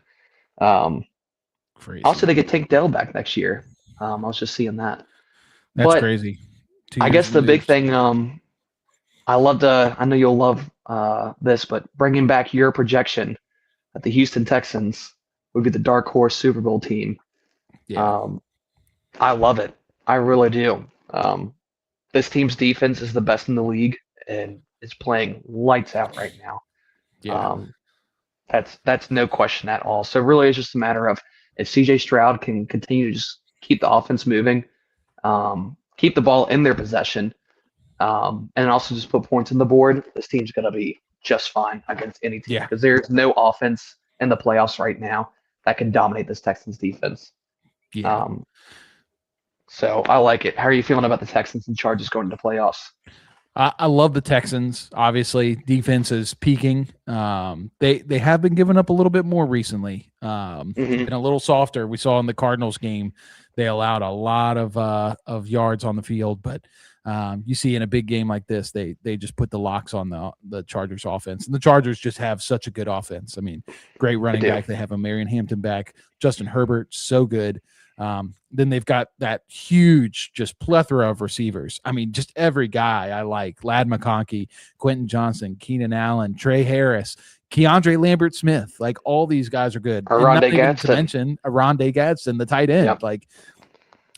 Crazy. Also, they get Tank Dell back next year. I was just seeing that. That's But crazy. I guess the big thing, I know you'll love this, but bringing back your projection that the Houston Texans would be the dark horse Super Bowl team. Yeah. I love it. I really do. This team's defense is the best in the league and it's playing lights out right now. Yeah. That's no question at all. So really, it's just a matter of if CJ Stroud can continue to just keep the offense moving, keep the ball in their possession, and also just put points on the board, this team's going to be just fine against any team Yeah. because there's no offense in the playoffs right now that can dominate this Texans defense. Yeah. So I like it. How are you feeling about the Texans and Chargers going to the playoffs? I love the Texans. Obviously, defense is peaking. They have been giving up a little bit more recently. Been a little softer. We saw in the Cardinals game, they allowed a lot of yards on the field, but you see in a big game like this, they just put the locks on the Chargers offense, and the Chargers just have such a good offense. I mean, great running back. They have a Marion Hampton back, Justin Herbert, so good. Then they've got that huge just plethora of receivers. I mean, just every guy I like: Lad McConkey, Quentin Johnson, Keenan Allen, Trey Harris, Keandre Lambert-Smith. Like all these guys are good. Oronde Gadsden. To mention Oronde Gadsden, the tight end. Yep. Like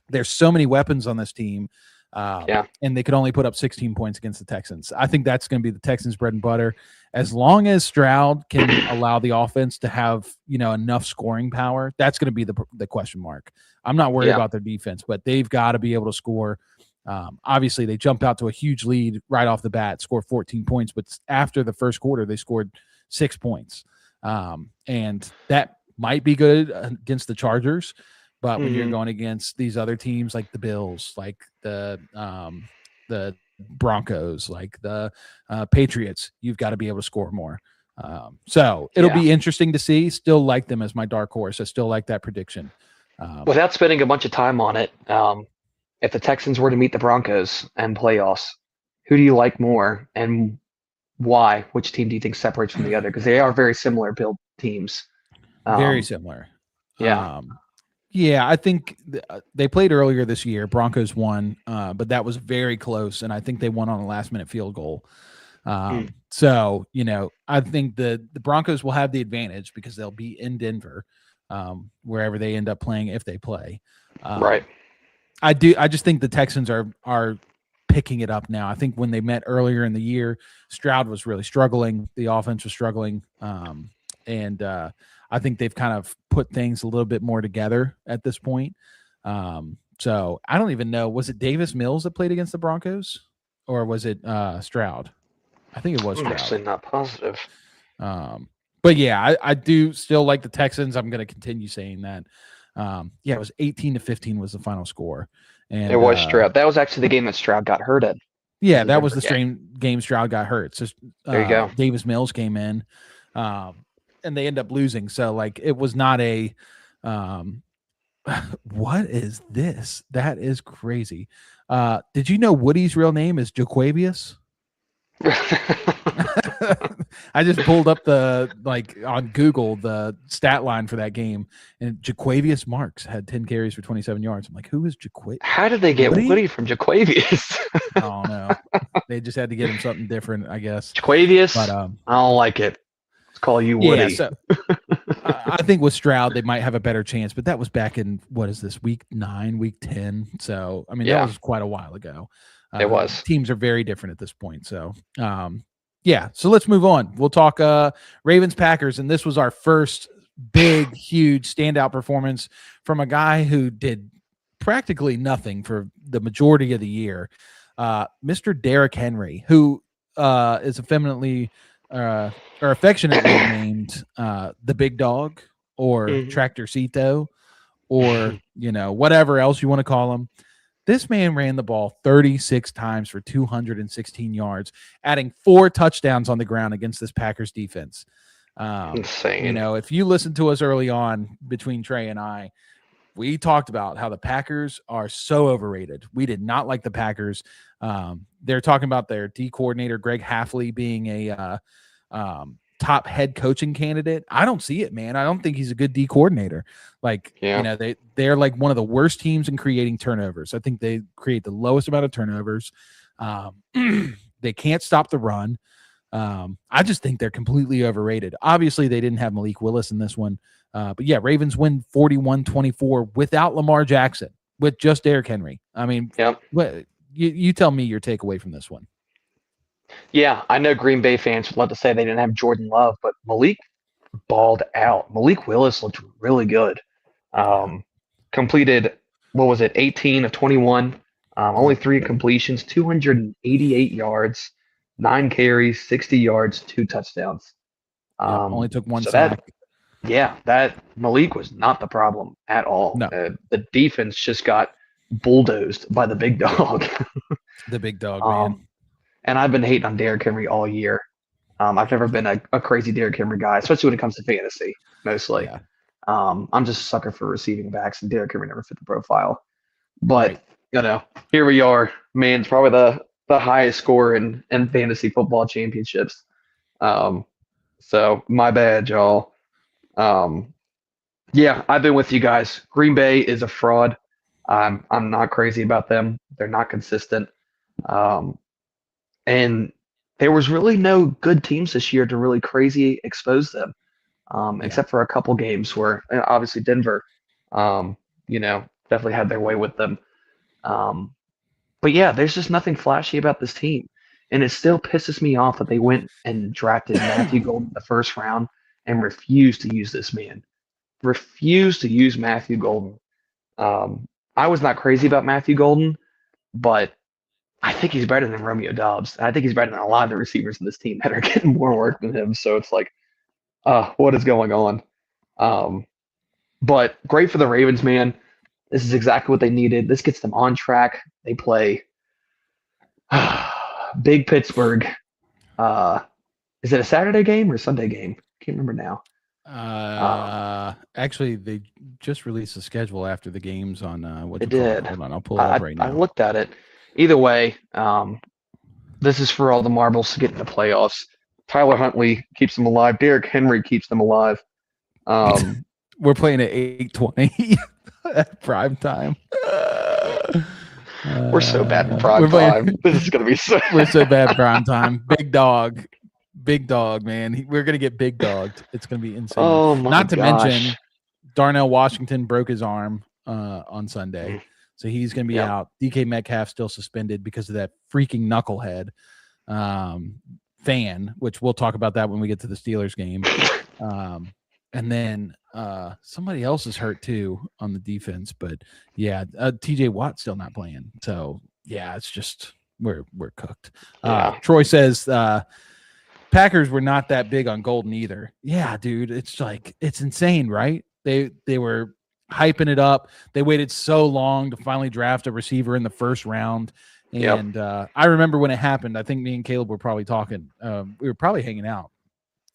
there's so many weapons on this team. And they could only put up 16 points against the Texans. I think that's going to be the Texans' bread and butter. As long as Stroud can allow the offense to have, enough scoring power, that's going to be the question mark. I'm not worried about their defense, but they've got to be able to score. Obviously, they jumped out to a huge lead right off the bat, scored 14 points, but after the first quarter, they scored 6 points. And that might be good against the Chargers. But when you're going against these other teams like the Bills, like the Broncos, like the Patriots, you've got to be able to score more. So it'll be interesting to see. Still like them as my dark horse. I still like that prediction. Without spending a bunch of time on it, if the Texans were to meet the Broncos and playoffs, who do you like more and why? Which team do you think separates from the other? Because they are very similar build teams. Very similar. Yeah. Yeah, I think they played earlier this year. Broncos won, but that was very close, and I think they won on a last-minute field goal. So, I think the Broncos will have the advantage because they'll be in Denver, wherever they end up playing if they play. Right. I just think the Texans are picking it up now. I think when they met earlier in the year, Stroud was really struggling. The offense was struggling, and I think they've kind of put things a little bit more together at this point. So I don't even know. Was it Davis Mills that played against the Broncos, or was it Stroud? I think it was Stroud. I'm actually not positive. But yeah, I do still like the Texans. I'm going to continue saying that. It was 18-15 was the final score. And it was Stroud. That was actually the game that Stroud got hurt in. Yeah, that was the same game Stroud got hurt. So there you go. Davis Mills came in. And they end up losing. So it was not a, what is this? That is crazy. Did you know Woody's real name is Jaquavius? I just pulled up on Google, the stat line for that game, and Jaquavius Marks had 10 carries for 27 yards. I'm like, who is Jaquavius? How did they get Woody from Jaquavius? I don't know. They just had to get him something different, I guess. Jaquavius? But I don't like it. Call you Woody. Yeah, so I think with Stroud they might have a better chance, but that was back in week 9, week 10. So I mean that was quite a while ago. It was. Teams are very different at this point. So so let's move on. We'll talk Ravens Packers, and this was our first big, huge standout performance from a guy who did practically nothing for the majority of the year. Mr. Derrick Henry, who is affectionately named the Big Dog or Tractorcito or, whatever else you want to call him. This man ran the ball 36 times for 216 yards, adding 4 touchdowns on the ground against this Packers defense. Insane. If you listen to us early on between Trey and I, we talked about how the Packers are so overrated. We did not like the Packers. They're talking about their D coordinator, Greg Halfley, being a top head coaching candidate. I don't see it, man. I don't think he's a good D coordinator. They're like one of the worst teams in creating turnovers. I think they create the lowest amount of turnovers. They can't stop the run. I just think they're completely overrated. Obviously, they didn't have Malik Willis in this one. But yeah, Ravens win 41-24 without Lamar Jackson, with just Derrick Henry. I mean, you tell me your takeaway from this one. Yeah, I know Green Bay fans would love to say they didn't have Jordan Love, but Malik balled out. Malik Willis looked really good. Completed, 18 of 21, only 3 completions, 288 yards, 9 carries, 60 yards, 2 touchdowns. Only took 1 sack. That Malik was not the problem at all. No. The defense just got bulldozed by the big dog. The big dog, man. And I've been hating on Derrick Henry all year. I've never been a crazy Derrick Henry guy, especially when it comes to fantasy, mostly. Yeah. I'm just a sucker for receiving backs, and Derrick Henry never fit the profile. But, here we are. Man, it's probably the highest score in fantasy football championships. So my bad, y'all. I've been with you guys. Green Bay is a fraud. I'm not crazy about them. They're not consistent. And there was really no good teams this year to really crazy expose them, except for a couple games where obviously Denver, definitely had their way with them. But yeah, there's just nothing flashy about this team. And it still pisses me off that they went and drafted Matthew Golden in the first round and refused to use this man. Refused to use Matthew Golden. I was not crazy about Matthew Golden, but I think he's better than Romeo Doubs. I think he's better than a lot of the receivers in this team that are getting more work than him. So it's like, what is going on? But great for the Ravens, man. This is exactly what they needed. This gets them on track. They play big Pittsburgh. Is it a Saturday game or a Sunday game? Can't remember now. Actually, they just released the schedule after the games on what it did. Hold on, I'll pull it up right now. I looked at it. Either way, this is for all the marbles to get in the playoffs. Tyler Huntley keeps them alive. Derrick Henry keeps them alive. We're playing at 8:20 at prime time. We're so bad in prime time. This is gonna be so. We're so bad prime time. Big dog, man. We're gonna get big dogged. It's gonna be insane. Oh my Not to gosh. mention, Darnell Washington broke his arm on Sunday. So he's going to be out. DK Metcalf still suspended because of that freaking knucklehead fan, which we'll talk about that when we get to the Steelers game. And then somebody else is hurt too on the defense. But yeah, TJ Watt's still not playing. So yeah, it's just we're cooked. Troy says Packers were not that big on Golden either. Yeah, dude, it's like it's insane, right? They were hyping it up. They waited so long to finally draft a receiver in the first round. And I remember when it happened, I think me and Caleb were probably talking. We were probably hanging out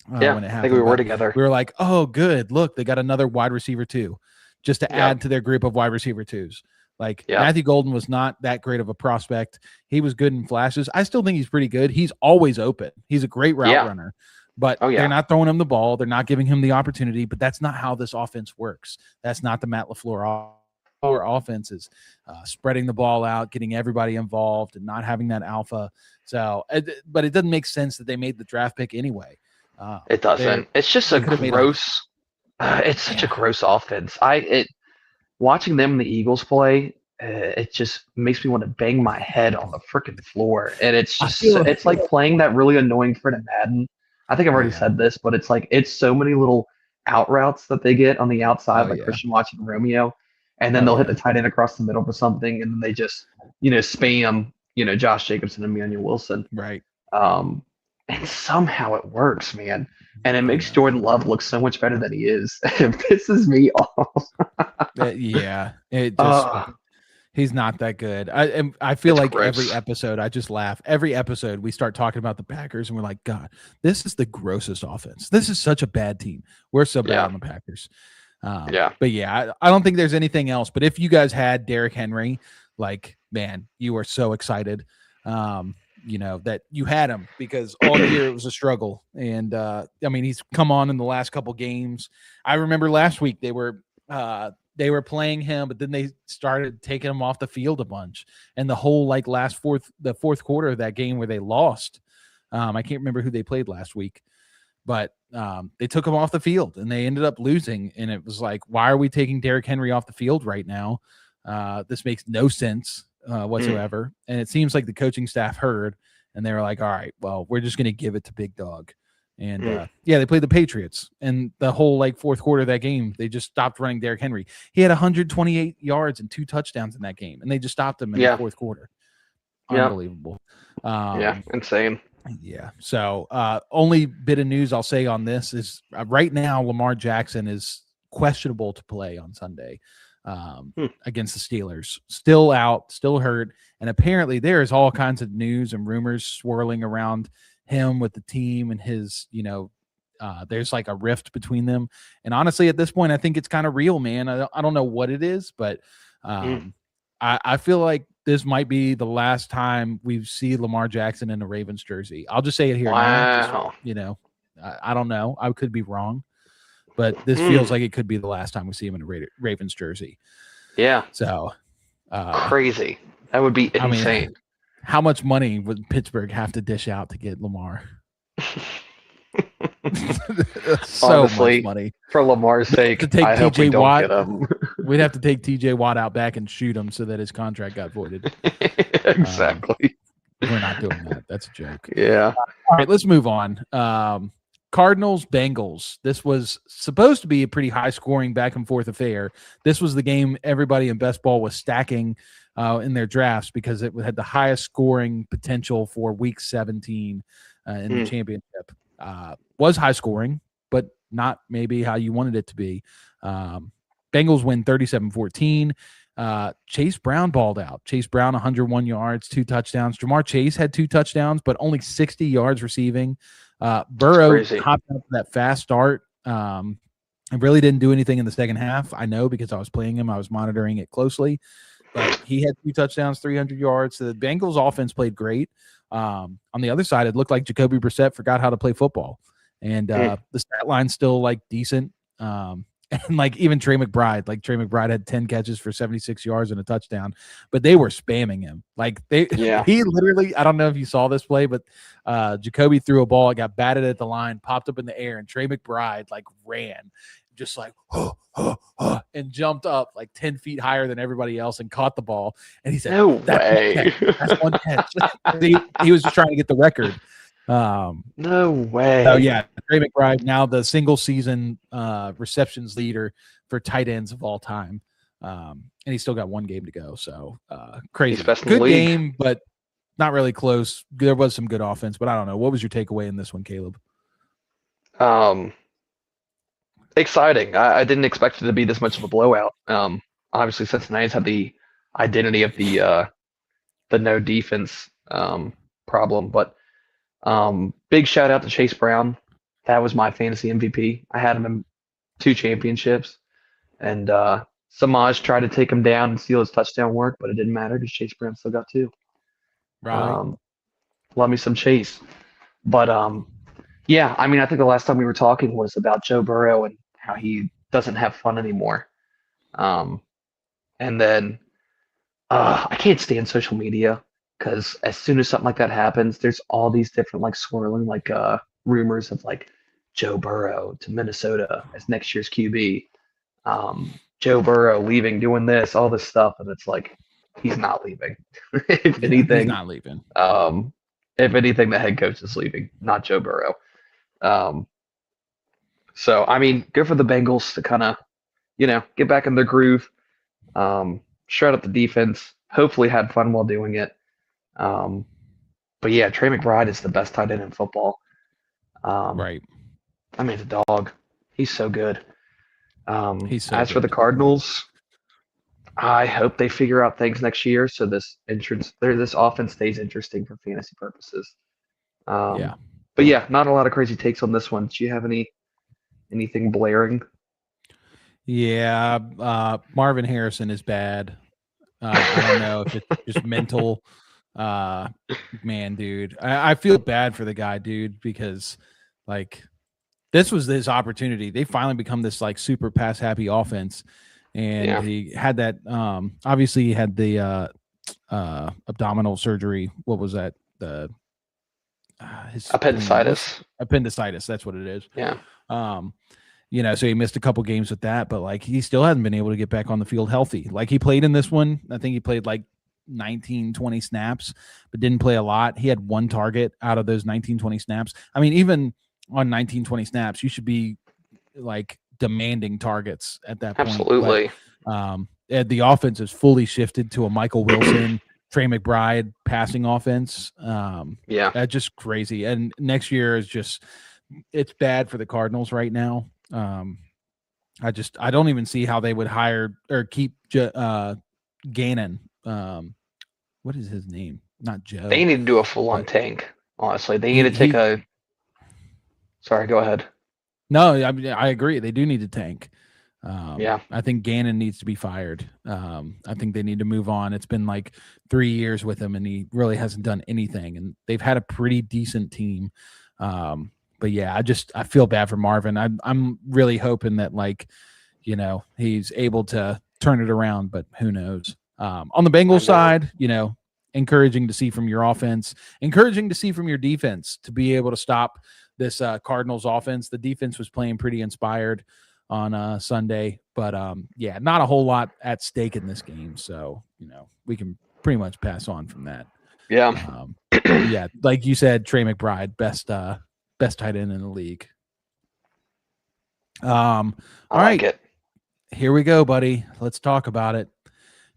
when it happened. I think we were together. We were like, oh, good. Look, they got another wide receiver too, just to add to their group of wide receiver twos. Like Matthew Golden was not that great of a prospect. He was good in flashes. I still think he's pretty good. He's always open. He's a great route runner. But they're not throwing him the ball. They're not giving him the opportunity. But that's not how this offense works. That's not the Matt LaFleur offense is spreading the ball out, getting everybody involved, and not having that alpha. So, but it doesn't make sense that they made the draft pick anyway. It doesn't. It's just a gross. It's such a gross offense. Watching them and the Eagles play, it just makes me want to bang my head on the freaking floor. And it's just it's like playing that really annoying friend of Madden. I think I've already said this, but it's like it's so many little out routes that they get on the outside, like Christian Watson and Romeo, and then they'll hit the tight end across the middle for something, and then they just spam Josh Jacobs and Emmanuel Wilson. Right. and somehow it works, man. And it makes Yeah. Jordan Love look so much better than he is. It pisses me off. Yeah, it just he's not that good. I feel It's like gross. every episode I just laugh. Every episode we start talking about the Packers and we're like, God, this is the grossest offense. This is such a bad team. We're so bad Yeah. on the Packers. Yeah. But yeah, I don't think there's anything else. But if you guys had Derrick Henry, like, man, you were so excited. That you had him, because all year it was a struggle. And I mean, he's come on in the last couple games. I remember last week they were playing him, but then they started taking him off the field a bunch. And the whole like the fourth quarter of that game where they lost, I can't remember who they played last week, but they took him off the field and they ended up losing. And it was like, why are we taking Derrick Henry off the field right now? This makes no sense whatsoever. And it seems like the coaching staff heard, and they were like, all right, well, we're just going to give it to Big Dog. And they played the Patriots, and the whole like fourth quarter of that game, they just stopped running Derrick Henry. He had 128 yards and 2 touchdowns in that game, and they just stopped him in the fourth quarter. Unbelievable. Insane. Yeah. So only bit of news I'll say on this is right now Lamar Jackson is questionable to play on Sunday against the Steelers. Still out, still hurt, and apparently there is all kinds of news and rumors swirling around him with the team and his, there's like a rift between them. And honestly, at this point, I think it's kind of real, man. I don't know what it is, but I feel like this might be the last time we see Lamar Jackson in a Ravens jersey. I'll just say it here now. Just, I don't know. I could be wrong, but this feels like it could be the last time we see him in a Ravens jersey. Yeah. So crazy. That would be insane. I mean, how much money would Pittsburgh have to dish out to get Lamar? So honestly, much money for Lamar's sake. To take I hope we TJ don't Watt, get him. we'd have to take TJ Watt out back and shoot him so that his contract got voided. Exactly. We're not doing that. That's a joke. Yeah. All right, let's move on. Cardinals, Bengals. This was supposed to be a pretty high-scoring back-and-forth affair. This was the game everybody in best ball was stacking in their drafts because it had the highest scoring potential for Week 17 in the championship. Was high-scoring, but not maybe how you wanted it to be. Bengals win 37-14. Chase Brown balled out. Chase Brown, 101 yards, 2 touchdowns. Jamar Chase had 2 touchdowns, but only 60 yards receiving. Burrow hopped up that fast start. And really didn't do anything in the second half. I know because I was playing him. I was monitoring it closely. But he had 2 touchdowns, 300 yards. So the Bengals offense played great. On the other side, it looked like Jacoby Brissett forgot how to play football. And the stat line's still like decent. And like even Trey McBride had 10 catches for 76 yards and a touchdown, but they were spamming him. Like he literally, I don't know if you saw this play, but Jacoby threw a ball, it got batted at the line, popped up in the air, and Trey McBride like ran just like, and jumped up like 10 feet higher than everybody else and caught the ball. And he said, no way. That's one catch. he was just trying to get the record. No way. Oh yeah, Trey McBride now the single season receptions leader for tight ends of all time, and he's still got 1 game to go. So crazy, He's best in good the league. game, but not really close. There was some good offense, but I don't know. What was your takeaway in this one, Caleb? Exciting. I didn't expect it to be this much of a blowout. Obviously, Cincinnati's had the identity of the no defense problem, but big shout out to Chase Brown. That was my fantasy MVP. I had him in 2 championships, and Samaj tried to take him down and steal his touchdown work, but it didn't matter because Chase Brown still got 2. Right. Love me some Chase. But yeah, I mean, I think the last time we were talking was about Joe Burrow and how he doesn't have fun anymore. And then I can't stand social media because as soon as something like that happens, there's all these different like swirling like rumors of like Joe Burrow to Minnesota as next year's QB. Joe Burrow leaving, doing this, all this stuff, and it's like he's not leaving. If anything, he's not leaving. If anything, the head coach is leaving, not Joe Burrow. So I mean, good for the Bengals to kind of, get back in their groove, shred up the defense. Hopefully, had fun while doing it. But yeah, Trey McBride is the best tight end in football. Right. I mean, the dog. He's so good. He's so As for the good. Cardinals, I hope they figure out things next year so this offense stays interesting for fantasy purposes. Yeah. But yeah, not a lot of crazy takes on this one. Do you have anything blaring? Yeah. Marvin Harrison is bad. I don't know if it's just mental. Man, dude, I feel bad for the guy, dude, because like this was his opportunity. They finally become this like super pass happy offense, and he had that. Obviously, he had the abdominal surgery. What was that? The his appendicitis. Appendicitis. That's what it is. Yeah. So he missed a couple games with that, but like he still hasn't been able to get back on the field healthy. Like he played in this one. I think he played like 19, 20 snaps, but didn't play a lot. He had one target out of those 19, 20 snaps. I mean, even on 19, 20 snaps, you should be like demanding targets at that point. Absolutely. But, the offense is fully shifted to a Michael Wilson, Trey McBride passing offense. That's just crazy. And next year is just, it's bad for the Cardinals right now. I don't even see how they would hire or keep Gannon. What is his name? Not Joe. They need to do a full-on tank. Honestly, they need to take a. Sorry, go ahead. No, I mean I agree. They do need to tank. I think Gannon needs to be fired. I think they need to move on. It's been like 3 years with him, and he really hasn't done anything. And they've had a pretty decent team. But yeah, I feel bad for Marvin. I'm really hoping that he's able to turn it around, but who knows? On the Bengals side, encouraging to see from your offense, encouraging to see from your defense to be able to stop this Cardinals offense. The defense was playing pretty inspired on Sunday, but not a whole lot at stake in this game. So, we can pretty much pass on from that. Yeah. Like you said, Trey McBride, best tight end in the league. All right. Here we go, buddy. Let's talk about it.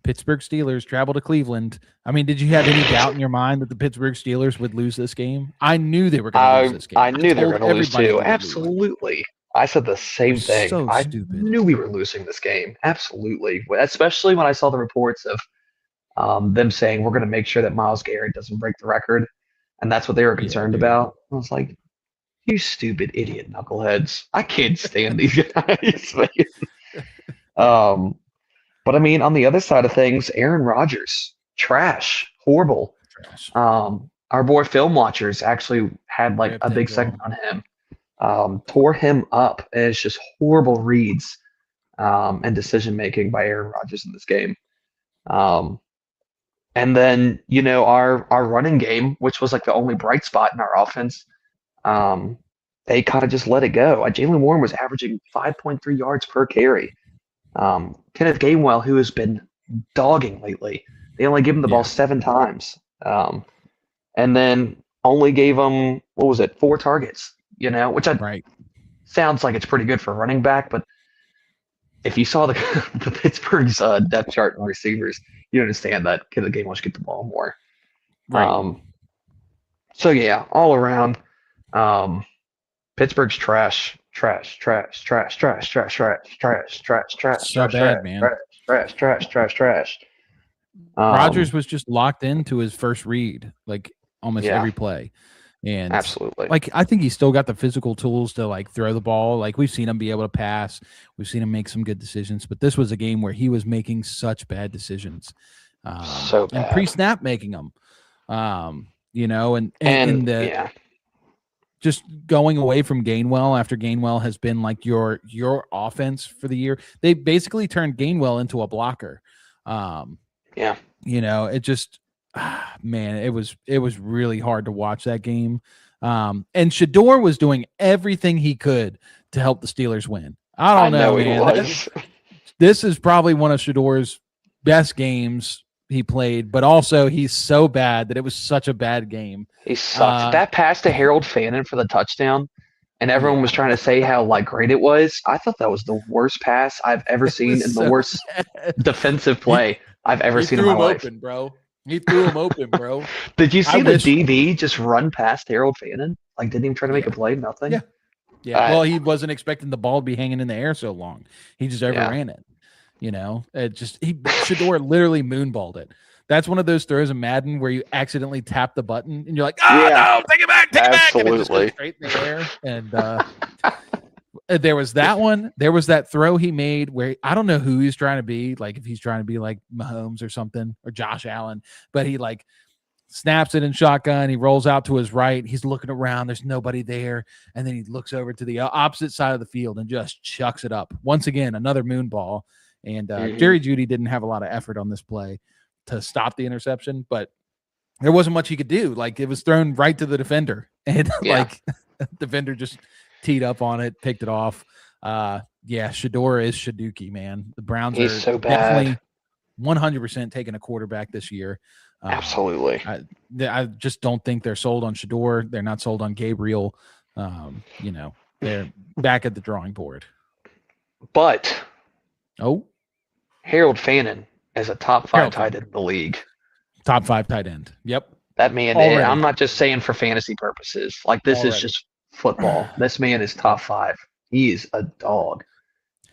Pittsburgh Steelers travel to Cleveland. I mean, did you have any doubt in your mind that the Pittsburgh Steelers would lose this game? I knew they were going to lose this game. I knew they were going to lose too. Absolutely. I said the same thing. So I stupid. knew we were losing this game. Absolutely. Especially when I saw the reports of them saying we're going to make sure that Myles Garrett doesn't break the record. And that's what they were concerned about. I was like, you stupid idiot knuckleheads. I can't stand these guys. But I mean, on the other side of things, Aaron Rodgers, trash, horrible. Trash. Our boy Film Watchers actually had like a big segment on him. Tore him up. And it's just horrible reads and decision making by Aaron Rodgers in this game. And then, our running game, which was like the only bright spot in our offense, they kind of just let it go. Jaylen Warren was averaging 5.3 yards per carry. Kenneth Gainwell, who has been dogging lately, they only gave him the ball 7 times. And then only gave him, 4 targets, which sounds like it's pretty good for a running back. But if you saw the Pittsburgh's depth chart and receivers, you understand that Kenneth Gainwell should get the ball more. Right. So yeah, all around, Pittsburgh's trash. So bad, man. Trash. Rodgers was just locked into his first read, like almost every play. And absolutely, I think he's still got the physical tools to throw the ball. Like we've seen him be able to pass. We've seen him make some good decisions, but this was a game where he was making such bad decisions. So bad. And pre-snap making them, just going away from Gainwell after Gainwell has been like your offense for the year. They basically turned Gainwell into a blocker. It just, man, it was really hard to watch that game. And Shedeur was doing everything he could to help the Steelers win. I don't know, man. This is probably one of Shedeur's best games he played, but also he's so bad that it was such a bad game. He sucked. That pass to Harold Fannin for the touchdown, and everyone was trying to say how great it was. I thought that was the worst pass I've ever seen and the worst defensive play I've ever seen in my life. Open, bro. He threw him open, bro. Did you I see the wish- DB just run past Harold Fannin? Like, didn't even try to make a play. Nothing. Yeah. Yeah. Well, he wasn't expecting the ball to be hanging in the air so long. He just overran it. Shador literally moonballed it. That's one of those throws in Madden where you accidentally tap the button and you're like, no, take it back, take it back. And it just goes straight in the air. And there was that one. There was that throw he made where I don't know who he's trying to be, like if he's trying to be like Mahomes or something or Josh Allen, but he like snaps it in shotgun. He rolls out to his right. He's looking around. There's nobody there. And then he looks over to the opposite side of the field and just chucks it up. Once again, another moon ball. And Jerry Jeudy didn't have a lot of effort on this play to stop the interception, but there wasn't much he could do. Like it was thrown right to the defender. And like defender just teed up on it, picked it off. Shador is Shaduki, man. The Browns are so definitely 100% taking a quarterback this year. Absolutely. I just don't think they're sold on Shador. They're not sold on Gabriel. They're back at the drawing board. But Harold Fannin is a top 5 tight end in the league. Top 5 tight end. Yep. That man, Already. I'm not just saying for fantasy purposes. Like this is just football. This man is top 5. He is a dog.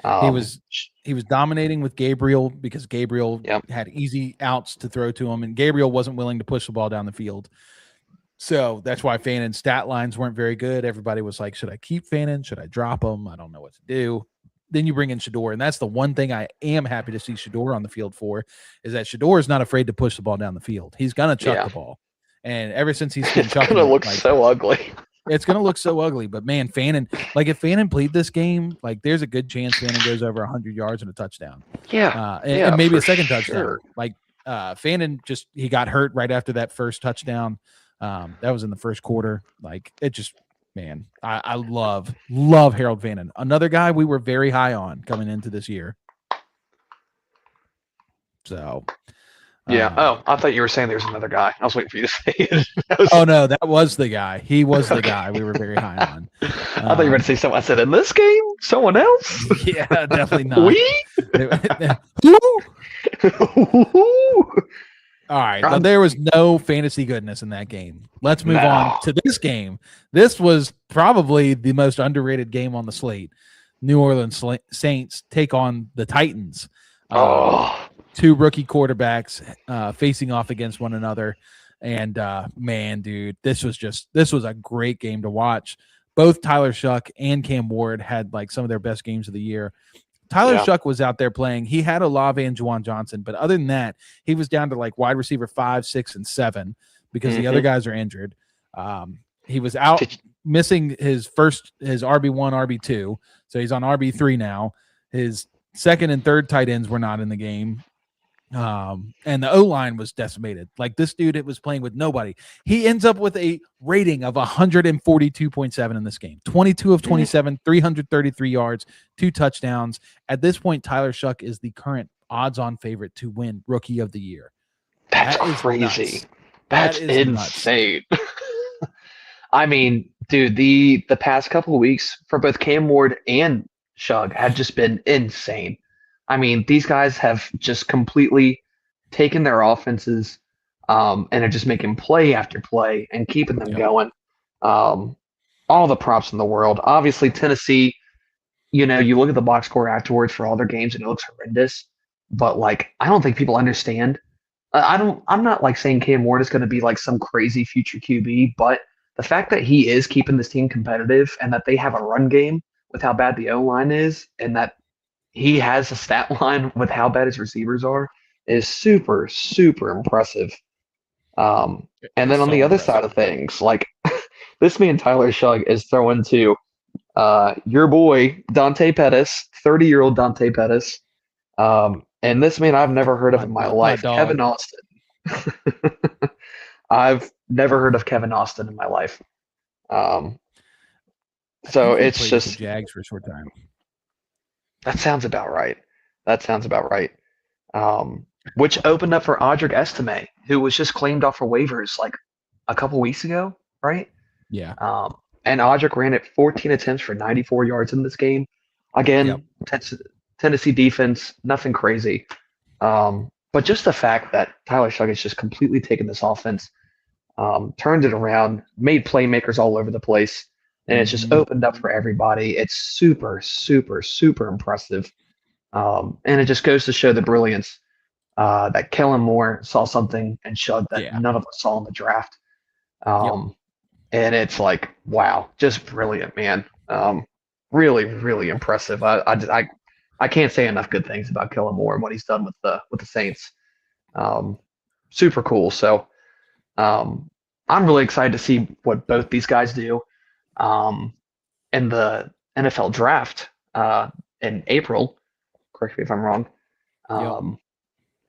He was dominating with Gabriel because Gabriel had easy outs to throw to him, and Gabriel wasn't willing to push the ball down the field. So that's why Fannon's stat lines weren't very good. Everybody was like, should I keep Fannin? Should I drop him? I don't know what to do. Then you bring in Shador, and that's the one thing I am happy to see Shador on the field for, is that Shador is not afraid to push the ball down the field. He's going to chuck the ball. And ever since he's been chucking it, look so ugly. It's going to look so ugly. But, man, Fannin, like if Fannin played this game, like there's a good chance Fannin goes over 100 yards and a touchdown. And maybe a second touchdown. Like Fannin he got hurt right after that first touchdown. That was in the first quarter. Like it just – man, I love Harold Fannin. Another guy we were very high on coming into this year. So, I thought you were saying there's another guy. I was waiting for you to say it. No, that was the guy. He was the guy we were very high on. I thought you were going to say someone. I said, in this game, someone else? Yeah, definitely not. All right. Now, there was no fantasy goodness in that game. Let's move on to this game. This was probably the most underrated game on the slate. New Orleans Saints take on the Titans. Two rookie quarterbacks facing off against one another. And man, dude, this was a great game to watch. Both Tyler Shuck and Cam Ward had like some of their best games of the year. Tyler Shuck was out there playing. He had Olave and Juwan Johnson, but other than that, he was down to like wide receiver 5, 6, and 7 because the other guys are injured. He was out missing his RB1, RB2, so he's on RB3 now. His second and third tight ends were not in the game. And the O-line was decimated. Like this dude, it was playing with nobody. He ends up with a rating of 142.7 in this game. 22 of 27, 333 yards, 2 touchdowns. At this point, Tyler Shuck is the current odds-on favorite to win Rookie of the Year. That's crazy. That's insane. I mean, dude, the past couple of weeks for both Cam Ward and Shuck have just been insane. I mean, these guys have just completely taken their offenses and are just making play after play and keeping them going. All the props in the world. Obviously, Tennessee, you look at the box score afterwards for all their games and it looks horrendous. But, like, I don't think people understand. I'm not, like, saying Cam Ward is going to be, like, some crazy future QB, but the fact that he is keeping this team competitive and that they have a run game with how bad the O-line is and that he has a stat line with how bad his receivers are is super, super impressive. And then on the other side of things, like this man, Tyler Shuck, is throwing to your boy, Dante Pettis, 30-year-old Dante Pettis. And this man I've never heard of in my life, Kevin Austin. I've never heard of Kevin Austin in my life. So it's just Jags for a short time. That sounds about right. Which opened up for Audric Estime, who was just claimed off for waivers like a couple weeks ago, right? Yeah. And Audric ran it 14 attempts for 94 yards in this game. Again, Tennessee defense, nothing crazy. But just the fact that Tyler Shough has just completely taken this offense, turned it around, made playmakers all over the place, and it's just opened up for everybody. It's super, super, super impressive. And it just goes to show the brilliance that Kellen Moore saw something and Shough that none of us saw in the draft. And it's like, wow, just brilliant, man. Really, really impressive. I can't say enough good things about Kellen Moore and what he's done with the Saints. Super cool. So I'm really excited to see what both these guys do in the NFL draft in April. Correct me if I'm wrong.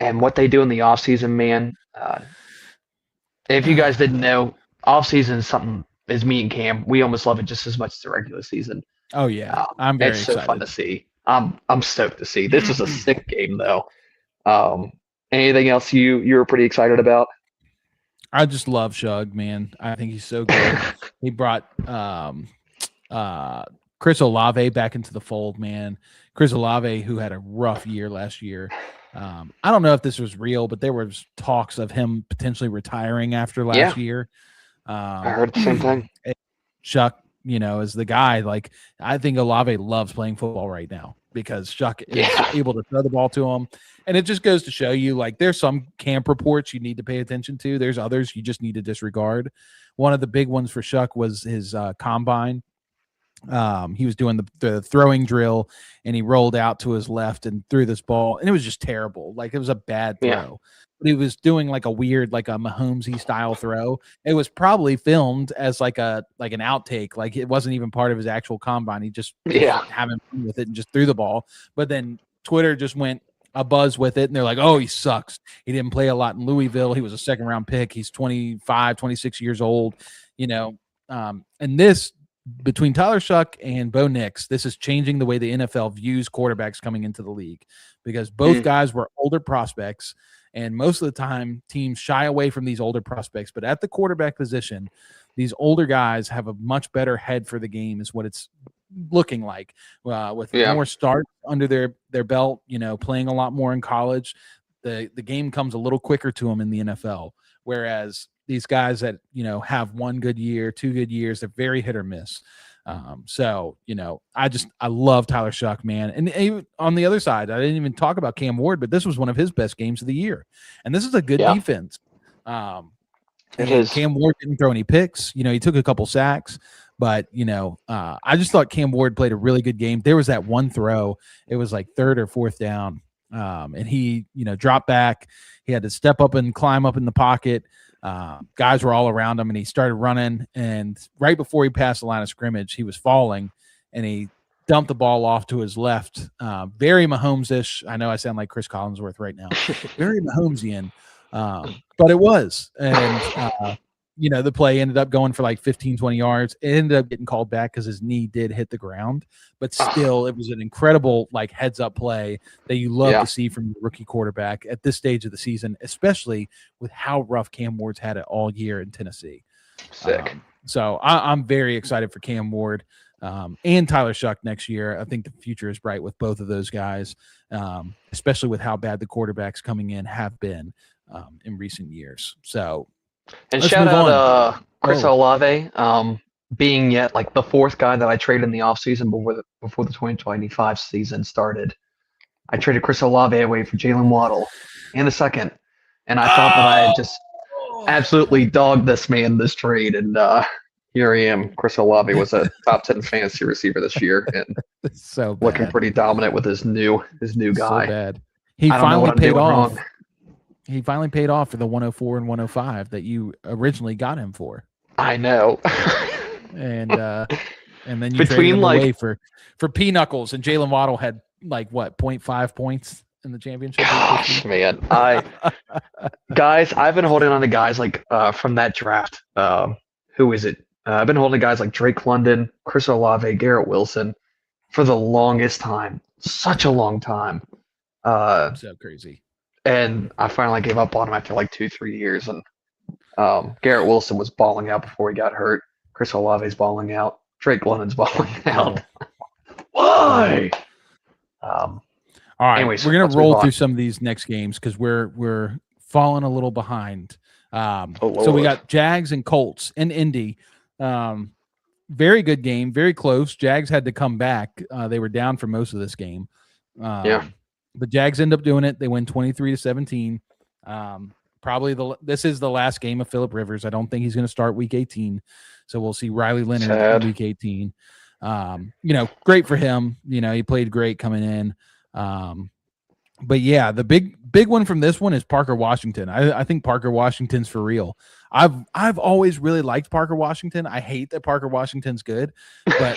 And what they do in the offseason, man. If you guys didn't know, offseason is me and Cam. We almost love it just as much as the regular season. Oh yeah, I'm very excited. It's so fun to see. I'm stoked to see. This was a sick game though. Anything else you were pretty excited about? I just love Shough, man. I think he's so good. He brought Chris Olave back into the fold, man. Chris Olave, who had a rough year last year. I don't know if this was real, but there was talks of him potentially retiring after last year. I heard the same thing. Shough, is the guy. Like, I think Olave loves playing football right now because Shough is able to throw the ball to him. And it just goes to show you, like, there's some camp reports you need to pay attention to. There's others you just need to disregard. One of the big ones for Shough was his combine. He was doing the throwing drill, and he rolled out to his left and threw this ball, and it was just terrible. Like, it was a bad throw. But he was doing like a weird, like a Mahomesy style throw. It was probably filmed as like an outtake. Like, it wasn't even part of his actual combine. He just having fun with it and just threw the ball. But then Twitter just went a buzz with it, and they're like, oh, he sucks. He didn't play a lot in Louisville. He was a second-round pick. He's 25, 26 years old, and this, between Tyler Shough and Bo Nix, this is changing the way the NFL views quarterbacks coming into the league because both guys were older prospects, and most of the time teams shy away from these older prospects. But at the quarterback position, these older guys have a much better head for the game is what it's looking like with more starts under their belt, playing a lot more in college. The game comes a little quicker to them in the NFL, whereas these guys that, have one good year, 2 good years, they're very hit or miss. So, I love Tyler Shough, man. And even on the other side, I didn't even talk about Cam Ward, but this was one of his best games of the year. And this is a good defense. It is. Cam Ward didn't throw any picks. He took a couple sacks, but, I just thought Cam Ward played a really good game. There was that one throw. It was like 3rd or 4th down. And he, dropped back. He had to step up and climb up in the pocket. Guys were all around him, and he started running. And right before he passed the line of scrimmage, he was falling, and he dumped the ball off to his left. Very Mahomes-ish. I know I sound like Chris Collinsworth right now. Very Mahomesian, but it was. And the play ended up going for like 15, 20 yards. It ended up getting called back because his knee did hit the ground. But still, it was an incredible heads-up play that you love to see from the rookie quarterback at this stage of the season, especially with how rough Cam Ward's had it all year in Tennessee. Sick. So I'm very excited for Cam Ward and Tyler Shough next year. I think the future is bright with both of those guys, especially with how bad the quarterbacks coming in have been in recent years. So, and shout out Chris Olave, being yet like the 4th guy that I traded in the offseason before the 2025 season started. I traded Chris Olave away for Jalen Waddle in the 2nd, and I thought that I had just absolutely dogged this trade, and here I am. Chris Olave was a top 10 fantasy receiver this year, and so bad. Looking pretty dominant with his new guy. So bad. He finally paid off. He finally paid off for the 104 and 105 that you originally got him for. I know. and then you traded him away for P-Knuckles, and Jalen Waddle had 0.5 points in the championship. Gosh, man. Guys, I've been holding on to guys from that draft. Who is it? I've been holding guys like Drake London, Chris Olave, Garrett Wilson for the longest time. Such a long time. So crazy. And I finally gave up on him after 2-3 years. And Garrett Wilson was balling out before he got hurt. Chris Olave's balling out. Drake London's balling out. Why? All right, Anyways, we're gonna let's move roll on. through some of these next games because we're falling a little behind. Oh, So we Lord. got Jags and Colts in Indy. Very good game, very close. Jags had to come back. They were down for most of this game. Yeah. The Jags end up doing it. They win 23-17. Probably this is the last game of Phillip Rivers. I don't think he's going to start Week 18. So we'll see Riley Leonard Sad. in Week 18. Great for him. He played great coming in. But yeah, the big one from this one is Parker Washington. I think Parker Washington's for real. I've always really liked Parker Washington. I hate that Parker Washington's good, but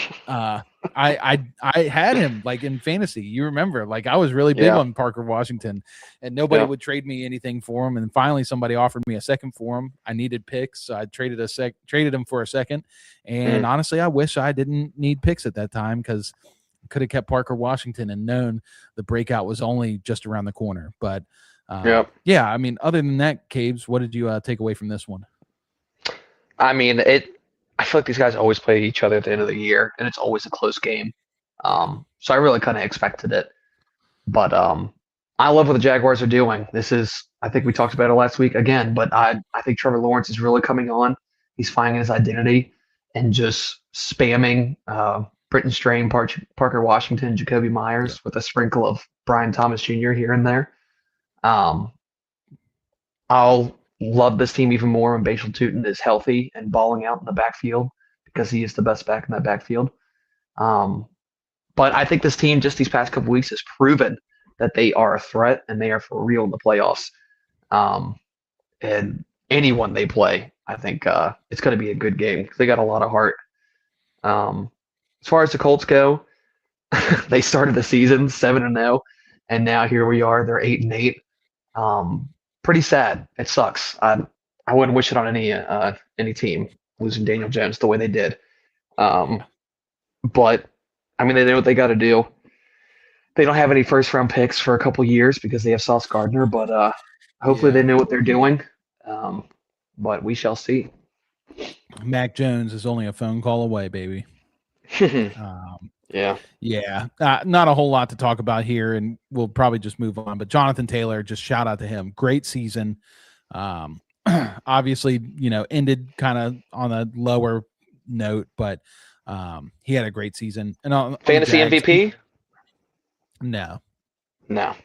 I had him like in fantasy. You remember, like I was really big on Parker Washington, and nobody would trade me anything for him. And finally, somebody offered me a second for him. I needed picks, so I traded him for a second. And honestly, I wish I didn't need picks at that time because could have kept Parker Washington and known the breakout was only just around the corner. But yeah, I mean, other than that, Cabes, what did you take away from this one? I mean, I feel like these guys always play each other at the end of the year, and it's always a close game. So I really kind of expected it. But I love what the Jaguars are doing. I think we talked about it last week again, but I think Trevor Lawrence is really coming on. He's finding his identity and just spamming Britton Strain, Parker Washington, Jacoby Myers with a sprinkle of Brian Thomas Jr. here and there. I'll love this team even more when Bashal Tutin is healthy and balling out in the backfield because he is the best back in that backfield. But I think this team just these past couple weeks has proven that they are a threat and they are for real in the playoffs. And anyone they play, I think it's going to be a good game because they got a lot of heart. As far as the Colts go, they started the season 7-0, and now here we are. They're 8-8. Pretty sad. It sucks. I wouldn't wish it on any team losing Daniel Jones the way they did. But I mean, they know what they got to do. They don't have any first-round picks for a couple years because they have Sauce Gardner, but hopefully they know what they're doing. But we shall see. Mac Jones is only a phone call away, baby. Yeah. Not a whole lot to talk about here, and we'll probably just move on. But Jonathan Taylor, just shout out to him. Great season. Obviously, ended kind of on a lower note, but he had a great season. And Fantasy MVP? No. Me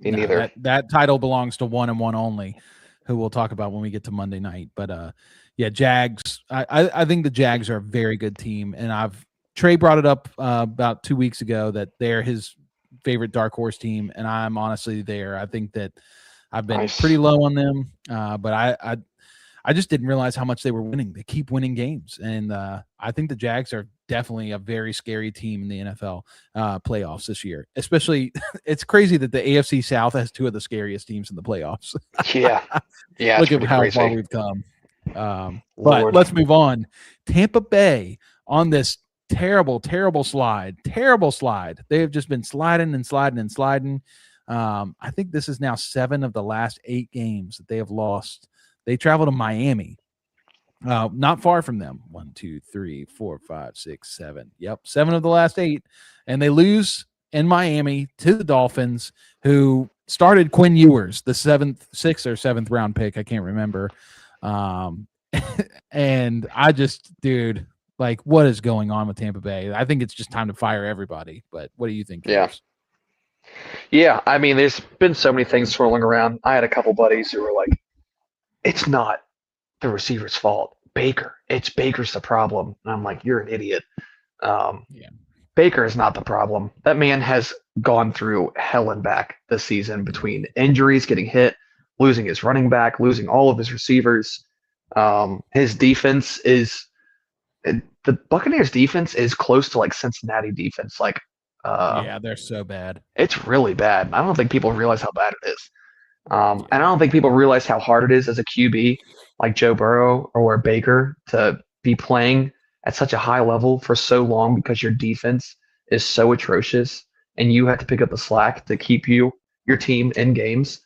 neither. That title belongs to one and one only, who we'll talk about when we get to Monday night. But yeah, Jags. I think the Jags are a very good team, and Trey brought it up about 2 weeks ago that they're his favorite dark horse team, and I'm honestly there. I think that I've been pretty low on them, but I just didn't realize how much they were winning. They keep winning games, and I think the Jags are definitely a very scary team in the NFL playoffs this year. Especially, it's crazy that the AFC South has two of the scariest teams in the playoffs. Yeah. Look at how far we've come. But let's move on. Tampa Bay on this terrible slide. They have just been sliding and sliding and sliding. I think this is now 7 of the last 8 games that they have lost. They travel to Miami. Not far from them. 1, 2, 3, 4, 5, 6, 7. Yep, 7 of the last 8. And they lose in Miami to the Dolphins, who started Quinn Ewers, the 6th or 7th round pick. I can't remember. And I just, dude, like, what is going on with Tampa Bay? I think it's just time to fire everybody. But what do you think? Yeah. I mean, there's been so many things swirling around. I had a couple buddies who were like, it's not the receiver's fault. Baker's the problem. And I'm like, you're an idiot. Baker is not the problem. That man has gone through hell and back this season between injuries, getting hit, losing his running back, losing all of his receivers. His defense is the Buccaneers defense is close to like Cincinnati defense. Like, yeah, they're so bad. It's really bad. I don't think people realize how bad it is. And I don't think people realize how hard it is as a QB like Joe Burrow or Baker to be playing at such a high level for so long because your defense is so atrocious and you have to pick up the slack to keep your team in games.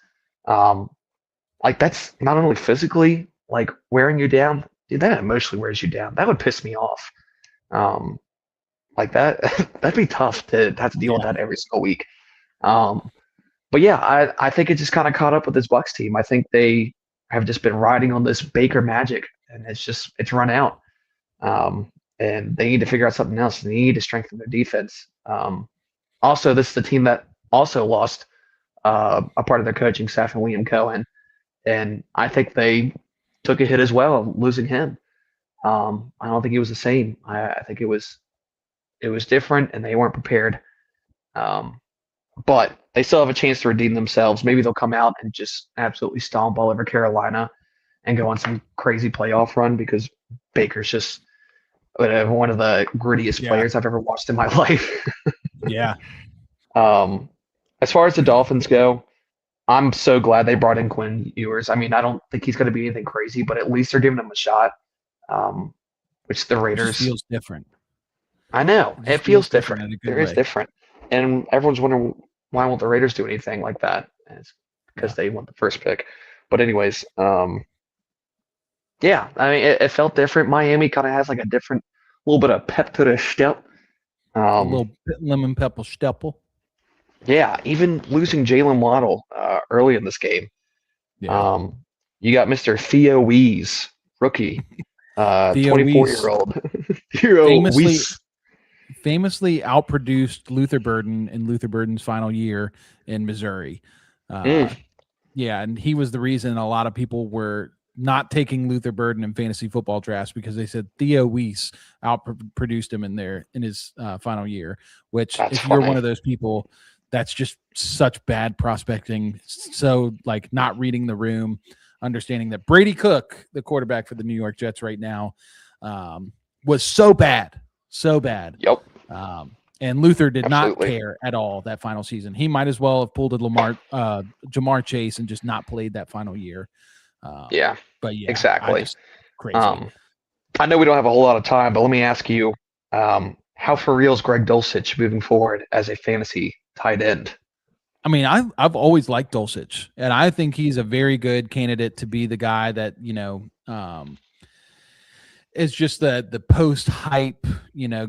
Like, that's not only physically like wearing you down, dude, that emotionally wears you down. That would piss me off. Like that'd be tough to have to deal with that every single week. But yeah, I think it just kind of caught up with this Bucks team. I think they have just been riding on this Baker magic, and it's run out. And they need to figure out something else. They need to strengthen their defense. Also, this is the team that also lost a part of their coaching staff in Liam Cohen, and I think they took a hit as well losing him. I don't think he was the same. I think it was different, and they weren't prepared. But they still have a chance to redeem themselves. Maybe they'll come out and just absolutely stomp all over Carolina and go on some crazy playoff run because Baker's just one of the grittiest players I've ever watched in my life. Yeah. As far as the Dolphins go, I'm so glad they brought in Quinn Ewers. I mean, I don't think he's going to be anything crazy, but at least they're giving him a shot. Which the Raiders it just feels different. I know it feels different. It is different, and everyone's wondering why won't the Raiders do anything like that? And it's because they want the first pick. But anyways, yeah, I mean, it felt different. Miami kind of has like a different little bit of pep to the step. A little bit lemon pepper stepple. Yeah, even losing Jalen Waddle early in this game. Yeah. You got Mr. Theo Wease, rookie, 24-year-old. Famously outproduced Luther Burden in Luther Burden's final year in Missouri. Yeah, and he was the reason a lot of people were not taking Luther Burden in fantasy football drafts because they said Theo Weiss outproduced him in his final year, which if you're one of those people, that's just such bad prospecting. So like not reading the room, understanding that Brady Cook, the quarterback for the New York Jets right now, was so bad. Yep. And Luther did not care at all that final season. He might as well have pulled a Jamar Chase and just not played that final year. But yeah, exactly. Crazy. I know we don't have a whole lot of time, but let me ask you, how for real is Greg Dulcich moving forward as a fantasy tight end? I mean, I've always liked Dulcich, and I think he's a very good candidate to be the guy that, is just the post hype,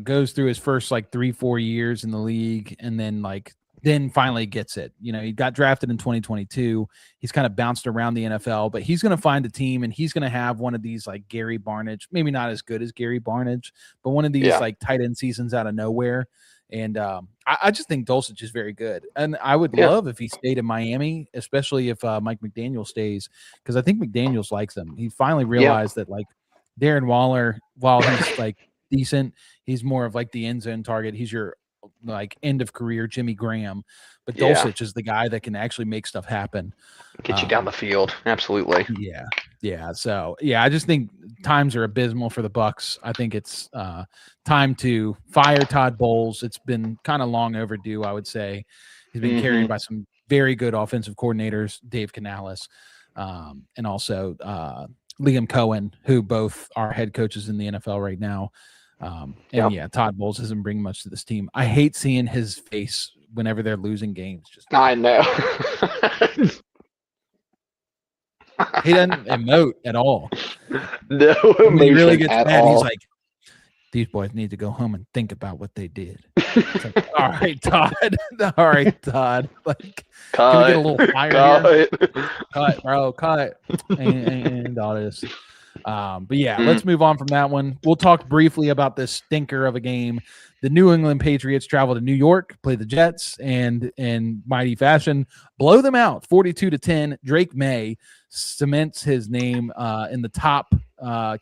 goes through his first like 3-4 years in the league and then finally gets it. He got drafted in 2022. He's kind of bounced around the NFL, but he's going to find a team and he's going to have one of these like Gary Barnidge, maybe not as good as Gary Barnidge, but one of these like tight end seasons out of nowhere. And I just think Dulcich is very good. And I would love if he stayed in Miami, especially if Mike McDaniel stays, because I think McDaniels likes him. He finally realized that like Darren Waller, while he's like decent, he's more of like the end zone target. He's your like end of career Jimmy Graham, but Dulcich is the guy that can actually make stuff happen. Get you down the field. Absolutely. Yeah. So I just think times are abysmal for the Bucks. I think it's time to fire Todd Bowles. It's been kind of long overdue, I would say. He's been carried by some very good offensive coordinators, Dave Canales, and also Liam Cohen, who both are head coaches in the NFL right now. Todd Bowles doesn't bring much to this team. I hate seeing his face whenever they're losing games. I know. He doesn't emote at all. No, he really gets mad. He's like, these boys need to go home and think about what they did. It's like, all right, Todd. Like, can we get a little fire here? Cut, bro. Cut. And all this. But yeah, let's move on from that one. We'll talk briefly about this stinker of a game. The New England Patriots travel to New York, play the Jets, and in mighty fashion, blow them out 42-10. Drake May cements his name in the top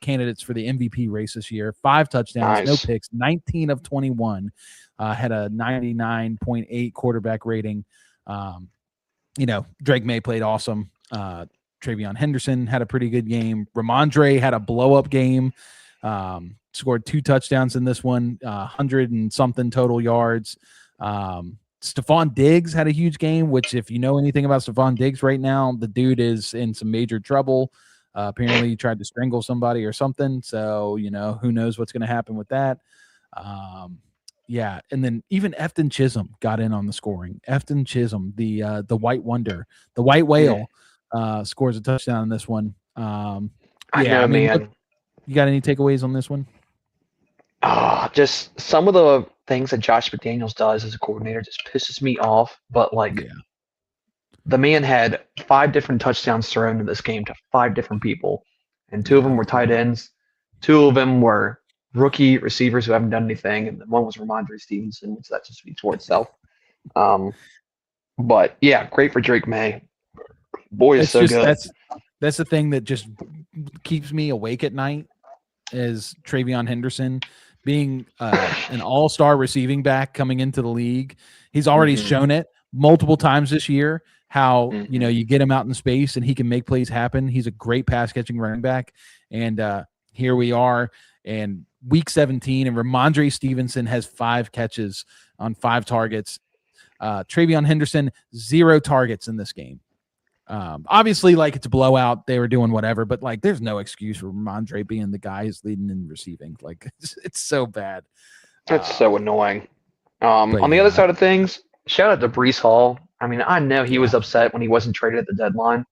candidates for the MVP race this year. 5 touchdowns, no picks, 19 of 21, had a 99.8 quarterback rating. Drake May played awesome. Travion Henderson had a pretty good game. Ramondre had a blow-up game. Scored 2 touchdowns in this one, 100 and something total yards. Stephon Diggs had a huge game, which if you know anything about Stephon Diggs right now, the dude is in some major trouble. Apparently he tried to strangle somebody or something. So, who knows what's going to happen with that. And then even Efton Chisholm got in on the scoring. Efton Chisholm, the white wonder, the white whale, scores a touchdown in this one. Man. You got any takeaways on this one? Just some of the things that Josh McDaniels does as a coordinator just pisses me off. But like Yeah. the man had 5 different touchdowns thrown in this game to 5 different people, and 2 of them were tight ends. 2 of them were rookie receivers who haven't done anything, and then one was Ramondre Stevenson, which that just speaks for itself. But yeah, great for Drake May. Boy, is so good. That's the thing that just keeps me awake at night is TreVeyon Henderson being an all-star receiving back coming into the league. He's already shown it multiple times this year how you get him out in space and he can make plays happen. He's a great pass-catching running back, and here we are in week 17, and Ramondre Stevenson has 5 catches on 5 targets. TreVeyon Henderson 0 targets in this game. Obviously, like it's a blowout. They were doing whatever, but like there's no excuse for Ramondre being the guy who's leading in receiving. Like it's so bad. That's so annoying. On the other side of things, shout out to Breece Hall. I mean, I know he was upset when he wasn't traded at the deadline,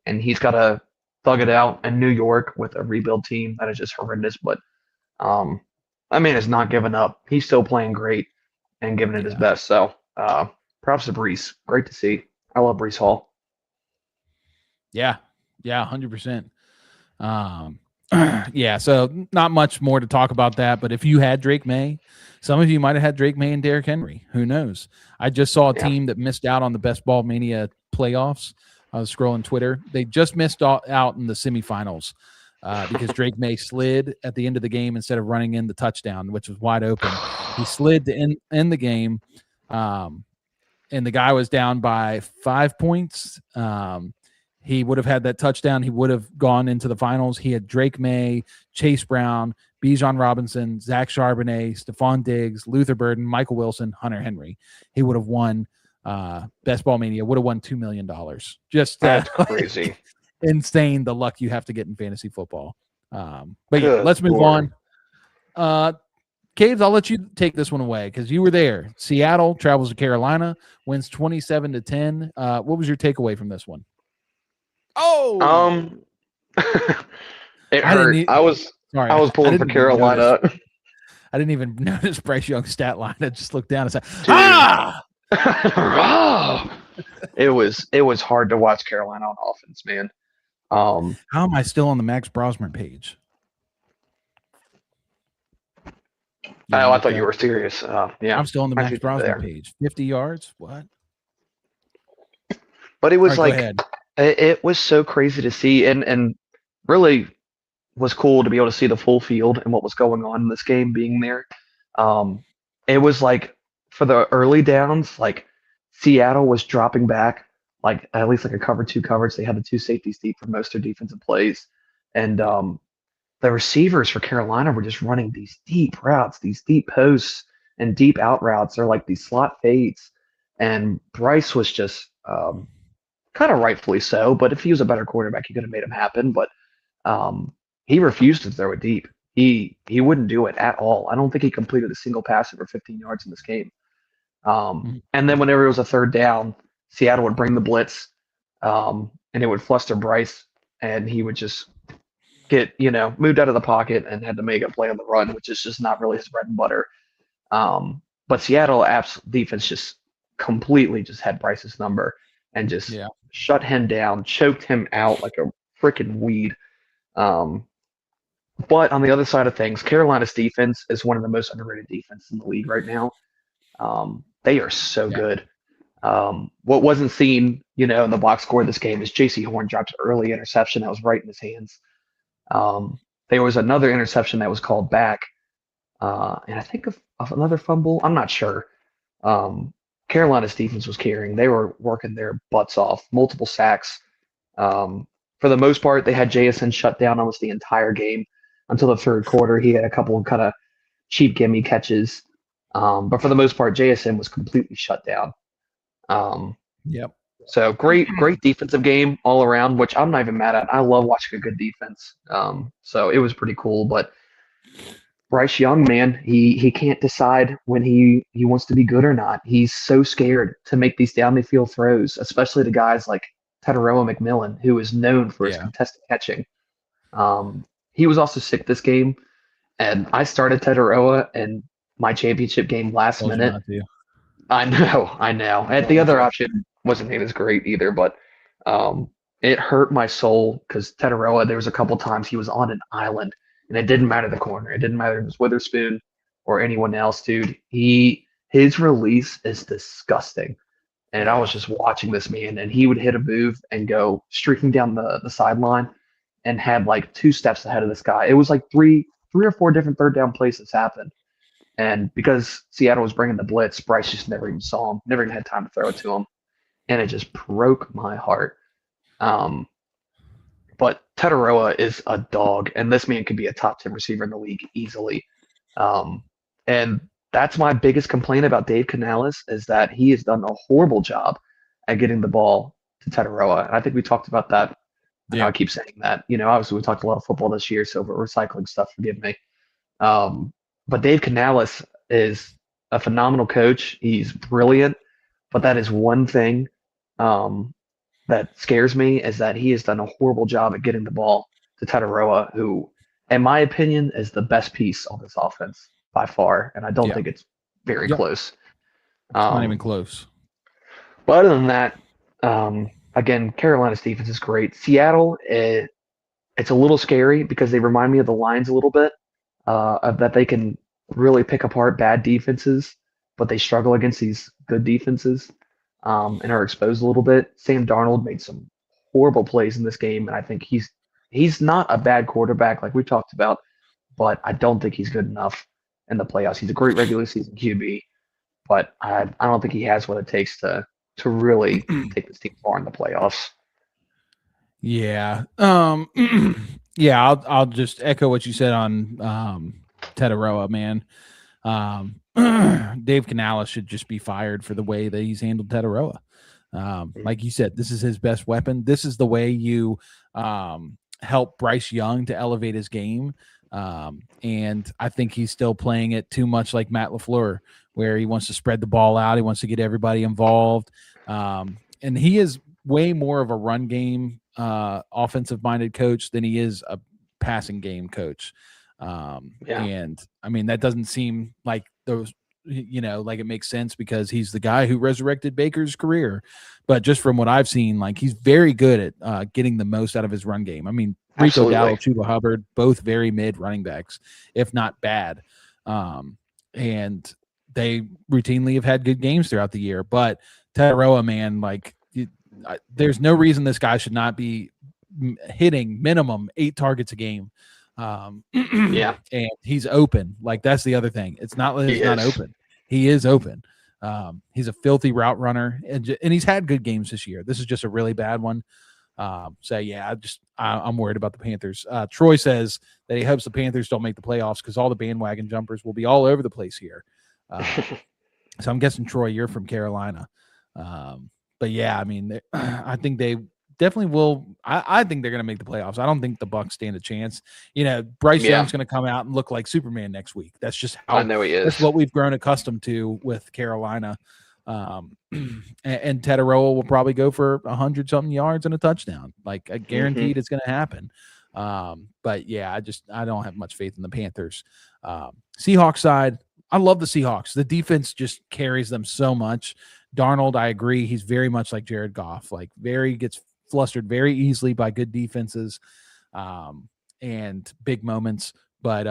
and he's got to thug it out in New York with a rebuild team that is just horrendous. But I mean, it's not giving up. He's still playing great and giving it his best. So props to Breece. Great to see. I love Breece Hall. Yeah, 100%. Yeah, so not much more to talk about that. But if you had Drake May, some of you might have had Drake May and Derrick Henry. Who knows? I just saw a team that missed out on the Best Ball Mania playoffs. I was scrolling Twitter. They just missed out in the semifinals because Drake May slid at the end of the game instead of running in the touchdown, which was wide open. He slid to end the game, and the guy was down by 5 points. He would have had that touchdown. He would have gone into the finals. He had Drake May, Chase Brown, Bijan Robinson, Zach Charbonnet, Stephon Diggs, Luther Burden, Michael Wilson, Hunter Henry. He would have won Best Ball Mania, would have won $2 million. Just that's crazy. Insane the luck you have to get in fantasy football. But yeah, let's move on. Caves, I'll let you take this one away because you were there. Seattle travels to Carolina, wins 27-10. What was your takeaway from this one? Oh, it hurt. I was pulling for Carolina. I didn't even notice Bryce Young's stat line. I just looked down and said, It was hard to watch Carolina on offense, man. How am I still on the Max Brosmer page? I thought you were serious. Yeah, I'm still on the Max Brosmer page. 50 yards? What? But it was it was so crazy to see, and really was cool to be able to see the full field and what was going on in this game being there. It was like for the early downs, like Seattle was dropping back, like at least like a cover 2 coverage. They had the 2 safeties deep for most of their defensive plays. And the receivers for Carolina were just running these deep routes, these deep posts and deep out routes. They're like these slot fades. And Bryce was just kind of rightfully so, but if he was a better quarterback, he could have made him happen. But he refused to throw it deep. He wouldn't do it at all. I don't think he completed a single pass over 15 yards in this game. And then whenever it was a third down, Seattle would bring the blitz, and it would fluster Bryce, and he would just get moved out of the pocket and had to make a play on the run, which is just not really his bread and butter. But Seattle defense just completely just had Bryce's number and just shut him down, choked him out like a freaking weed. But on the other side of things, Carolina's defense is one of the most underrated defenses in the league right now. They are so good. What wasn't seen, in the box score of this game is J.C. Horn dropped an early interception that was right in his hands. There was another interception that was called back, and I think of another fumble. I'm not sure. Carolina's defense was carrying. They were working their butts off, multiple sacks. For the most part, they had JSN shut down almost the entire game until the third quarter. He had a couple of kind of cheap gimme catches. But for the most part, JSN was completely shut down. So great defensive game all around, which I'm not even mad at. I love watching a good defense. So it was pretty cool. But Bryce Young, man, he can't decide when he wants to be good or not. He's so scared to make these down the field throws, especially to guys like Teteroa McMillan, who is known for his contested catching. He was also sick this game, And I started Tataroa in my championship game last Told you minute. not to. I know. And the other option wasn't even as great either, but it hurt my soul because Tataroa, there was a couple times he was on an island, and it didn't matter the corner. It didn't matter if it was Witherspoon or anyone else, dude. His release is disgusting. And I was just watching this man, and he would hit a move and go streaking down the sideline and had like 2 steps ahead of this guy. It was like three or four different third down plays happened. And because Seattle was bringing the blitz, Bryce just never even saw him, never even had time to throw it to him. And it just broke my heart. But Tataroa is a dog, and this man could be a top 10 receiver in the league easily. And that's my biggest complaint about Dave Canales is that he has done a horrible job at getting the ball to Tataroa. And I think we talked about that. Yeah. I keep saying that. Obviously we talked a lot of football this year, so we're recycling stuff, forgive me. But Dave Canales is a phenomenal coach. He's brilliant, but that is one thing that scares me is that he has done a horrible job at getting the ball to Tataroa, who, in my opinion, is the best piece on this offense by far, and I don't think it's very close. Not even close. But other than that, again, Carolina's defense is great. Seattle, it's a little scary because they remind me of the Lions a little bit, of that they can really pick apart bad defenses, but they struggle against these good defenses and are exposed a little bit. Sam Darnold made some horrible plays in this game, and I think he's not a bad quarterback like we talked about, but I don't think he's good enough in the playoffs. He's a great regular season QB, but I don't think he has what it takes to really take this team far in the playoffs. Yeah. Yeah, I'll just echo what you said on Tataroa, man. Dave Canales should just be fired for the way that he's handled Tataroa. Like you said, this is his best weapon. This is the way you help Bryce Young to elevate his game. And I think he's still playing it too much like Matt LaFleur, where he wants to spread the ball out. He wants to get everybody involved. And he is way more of a run game, offensive minded coach than he is a passing game coach. And I mean, that doesn't seem like those, like it makes sense because he's the guy who resurrected Baker's career. But just from what I've seen, like he's very good at getting the most out of his run game. I mean, Rico Dowdle, Chuba Hubbard, both very mid running backs, if not bad. And they routinely have had good games throughout the year. But Tataroa, man, like there's no reason this guy should not be hitting minimum 8 targets a game. And he's open. Like that's the other thing. It's not that he's not open. He is open. He's a filthy route runner, and he's had good games this year. This is just a really bad one. So yeah, I'm worried about the Panthers. Troy says that he hopes the Panthers don't make the playoffs because all the bandwagon jumpers will be all over the place here. So I'm guessing, Troy, you're from Carolina. But yeah, I mean, I think they definitely will. I think they're going to make the playoffs. I don't think the Bucs stand a chance. Bryce Young's going to come out and look like Superman next week. That's just how I know he is. That's what we've grown accustomed to with Carolina. And Tataroa will probably go for 100-something yards and a touchdown. Like I guaranteed it's going to happen. But yeah, I don't have much faith in the Panthers. Seahawks side, I love the Seahawks. The defense just carries them so much. Darnold, I agree. He's very much like Jared Goff, like gets flustered very easily by good defenses and big moments. But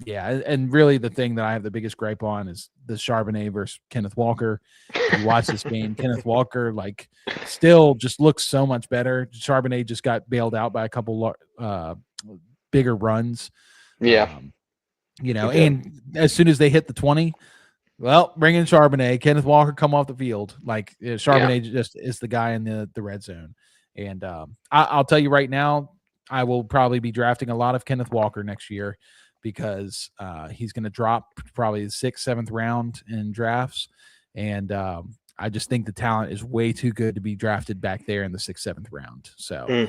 yeah, and really the thing that I have the biggest gripe on is the Charbonnet versus Kenneth Walker. If you watch this game, Kenneth Walker like still just looks so much better. Charbonnet just got bailed out by a couple bigger runs. Yeah. And as soon as they hit the 20, well, bring in Charbonnet. Kenneth Walker come off the field. Like Charbonnet just is the guy in the red zone. And I'll tell you right now, I will probably be drafting a lot of Kenneth Walker next year because he's going to drop probably the 6th, 7th round in drafts. And I just think the talent is way too good to be drafted back there in the 6th, 7th round. So,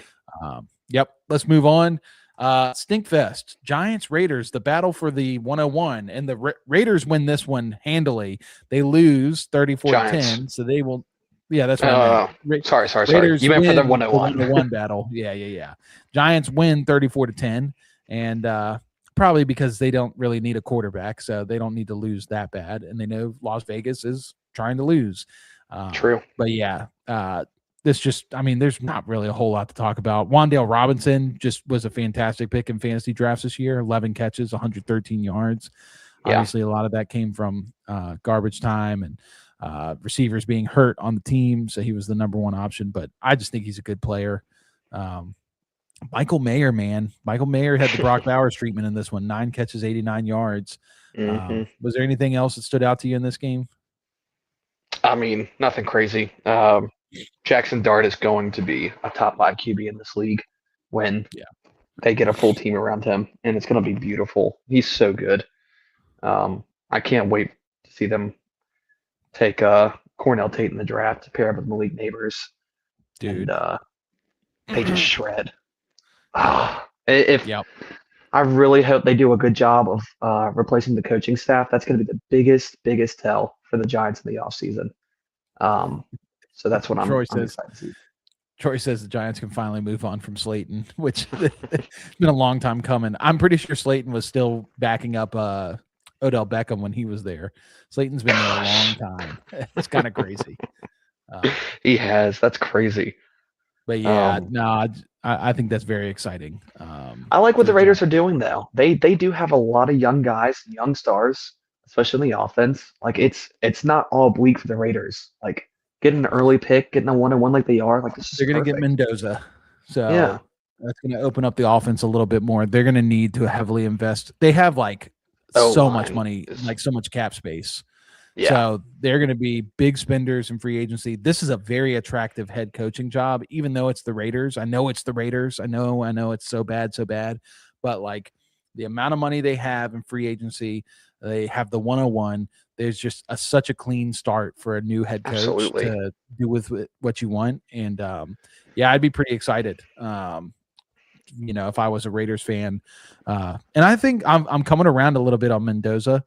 let's move on. Stinkfest, Giants, Raiders, the battle for the 101, and the Raiders win this one handily. They lose 34-10, so they will. Yeah, that's what sorry. Raiders You meant for the 101 battle. Yeah. Giants win 34-10, and probably because they don't really need a quarterback, so they don't need to lose that bad, and they know Las Vegas is trying to lose. True. But yeah, there's not really a whole lot to talk about. Wan'Dale Robinson just was a fantastic pick in fantasy drafts this year. 11 catches, 113 yards. Yeah. Obviously, a lot of that came from garbage time and receivers being hurt on the team, so he was the number one option. But I just think he's a good player. Michael Mayer, man. Michael Mayer had the Brock Bowers treatment in this one. 9 catches, 89 yards. Was there anything else that stood out to you in this game? I mean, nothing crazy. Jackson Dart is going to be a top 5 QB in this league when they get a full team around him, and it's going to be beautiful. He's so good. I can't wait to see them take Cornell Tate in the draft to pair up with Malik Neighbors. Dude. And they just shred. I really hope they do a good job of replacing the coaching staff. That's going to be the biggest tell for the Giants in the offseason. So that's what I'm excited to see. Troy says the Giants can finally move on from Slayton, which it's been a long time coming. I'm pretty sure Slayton was still backing up Odell Beckham when he was there. Slayton's been there a long time. It's kind of crazy. He has. That's crazy. But yeah, I think that's very exciting. I like what the Raiders are doing, though. They do have a lot of young guys, young stars, especially in the offense. Like it's not all bleak for the Raiders. Like getting an early pick, getting a 1-1 like they are. Like this is they're going to get Mendoza, so that's going to open up the offense a little bit more. They're going to need to heavily invest. They have like so much money, like so much cap space. Yeah. So they're going to be big spenders in free agency. This is a very attractive head coaching job, even though it's the Raiders. I know it's the Raiders. I know it's so bad. But like the amount of money they have in free agency, they have the 101. There's just such a clean start for a new head coach to do with what you want. And I'd be pretty excited. If I was a Raiders fan, and I think I'm coming around a little bit on Mendoza.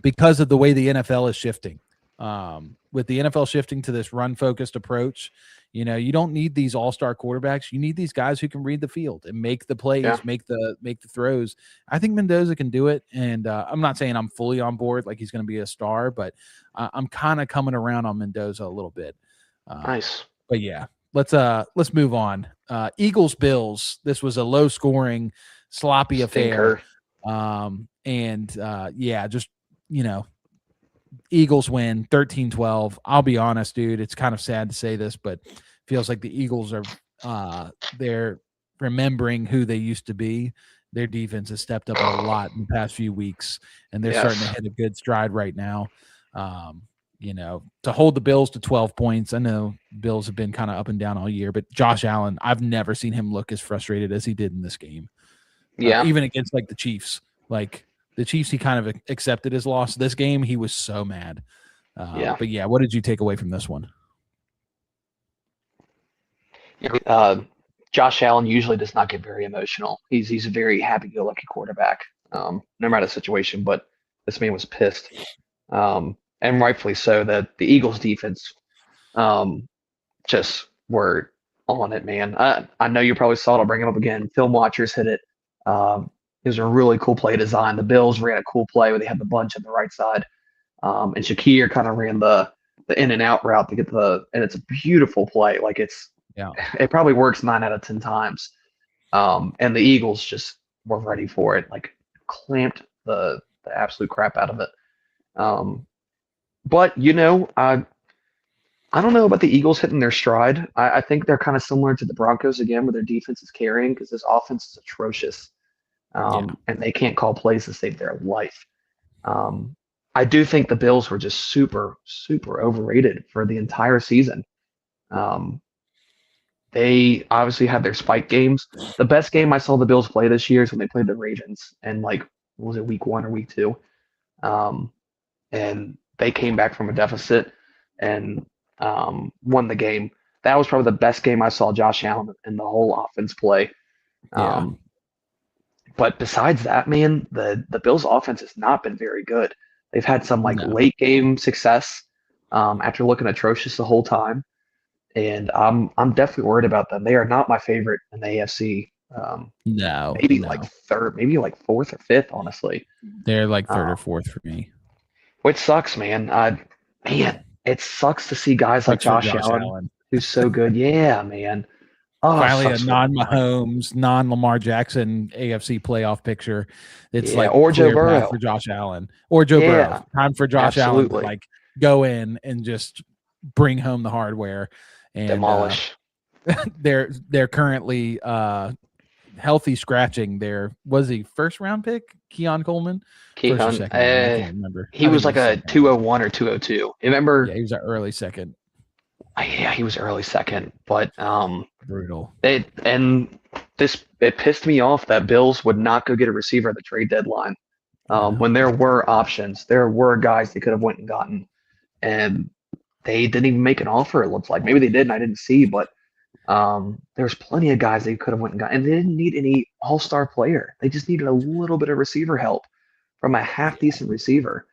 Because of the way the NFL is shifting. With the NFL shifting to this run-focused approach, you don't need these all-star quarterbacks. You need these guys who can read the field and make the plays, make the throws. I think Mendoza can do it, and I'm not saying I'm fully on board like he's going to be a star, but I'm kind of coming around on Mendoza a little bit. Nice. But yeah, let's move on. Eagles-Bills. This was a low-scoring, sloppy affair. Just Eagles win 13-12. I'll be honest, dude. It's kind of sad to say this, but it feels like the Eagles are they're remembering who they used to be. Their defense has stepped up a lot in the past few weeks, and they're starting to hit a good stride right now. To hold the Bills to 12 points. I know Bills have been kind of up and down all year, but Josh Allen, I've never seen him look as frustrated as he did in this game. Even against like the Chiefs. Like the Chiefs, he kind of accepted his loss. This game, he was so mad. But yeah, what did you take away from this one? Josh Allen usually does not get very emotional. He's a very happy-go-lucky quarterback, no matter the situation. But this man was pissed, and rightfully so. That the Eagles' defense just were on it, man. I know you probably saw it. I'll bring it up again. Film watchers hit it. It was a really cool play design. The Bills ran a cool play where they had the bunch on the right side, and Shakir kind of ran the in and out route to get and it's a beautiful play. Like it probably works 9 out of 10 times. And the Eagles just were ready for it, like clamped the absolute crap out of it. But I don't know about the Eagles hitting their stride. I think they're kind of similar to the Broncos again, where their defense is carrying because this offense is atrocious. And they can't call plays to save their life. I do think the Bills were just super, super overrated for the entire season. They obviously had their spike games. The best game I saw the Bills play this year is when they played the Ravens, and was it week 1 or week 2? And they came back from a deficit and won the game. That was probably the best game I saw Josh Allen and the whole offense play. But besides that, man, the Bills' offense has not been very good. They've had some late game success after looking atrocious the whole time, and I'm definitely worried about them. They are not my favorite in the AFC Maybe No. like third, maybe like fourth or fifth, honestly. They're like third or fourth for me. Which sucks, man. Man, it sucks to see guys like Sucks for Josh Allen, who's so good. Yeah, man. Oh, it Finally, a sucks for him. non-Mahomes, non-Lamar Jackson AFC playoff picture. It's Yeah, like or Joe clear path Burrow. for Josh Allen or Joe Yeah, Burrow. Time for Josh Allen to absolutely. like go in and just bring home the hardware. And Demolish. they're currently healthy scratching their was he first round pick Keon Coleman first or second round, I can't remember. He was like a 201 or 202. Remember? Yeah, he was an early second. Yeah, he was early second, but Brutal. it pissed me off that Bills would not go get a receiver at the trade deadline. When there were options, there were guys they could have went and gotten, and they didn't even make an offer. It looks like maybe they did, and I didn't see, but there's plenty of guys they could have went and got, and they didn't need any all-star player. They just needed a little bit of receiver help from a half-decent receiver.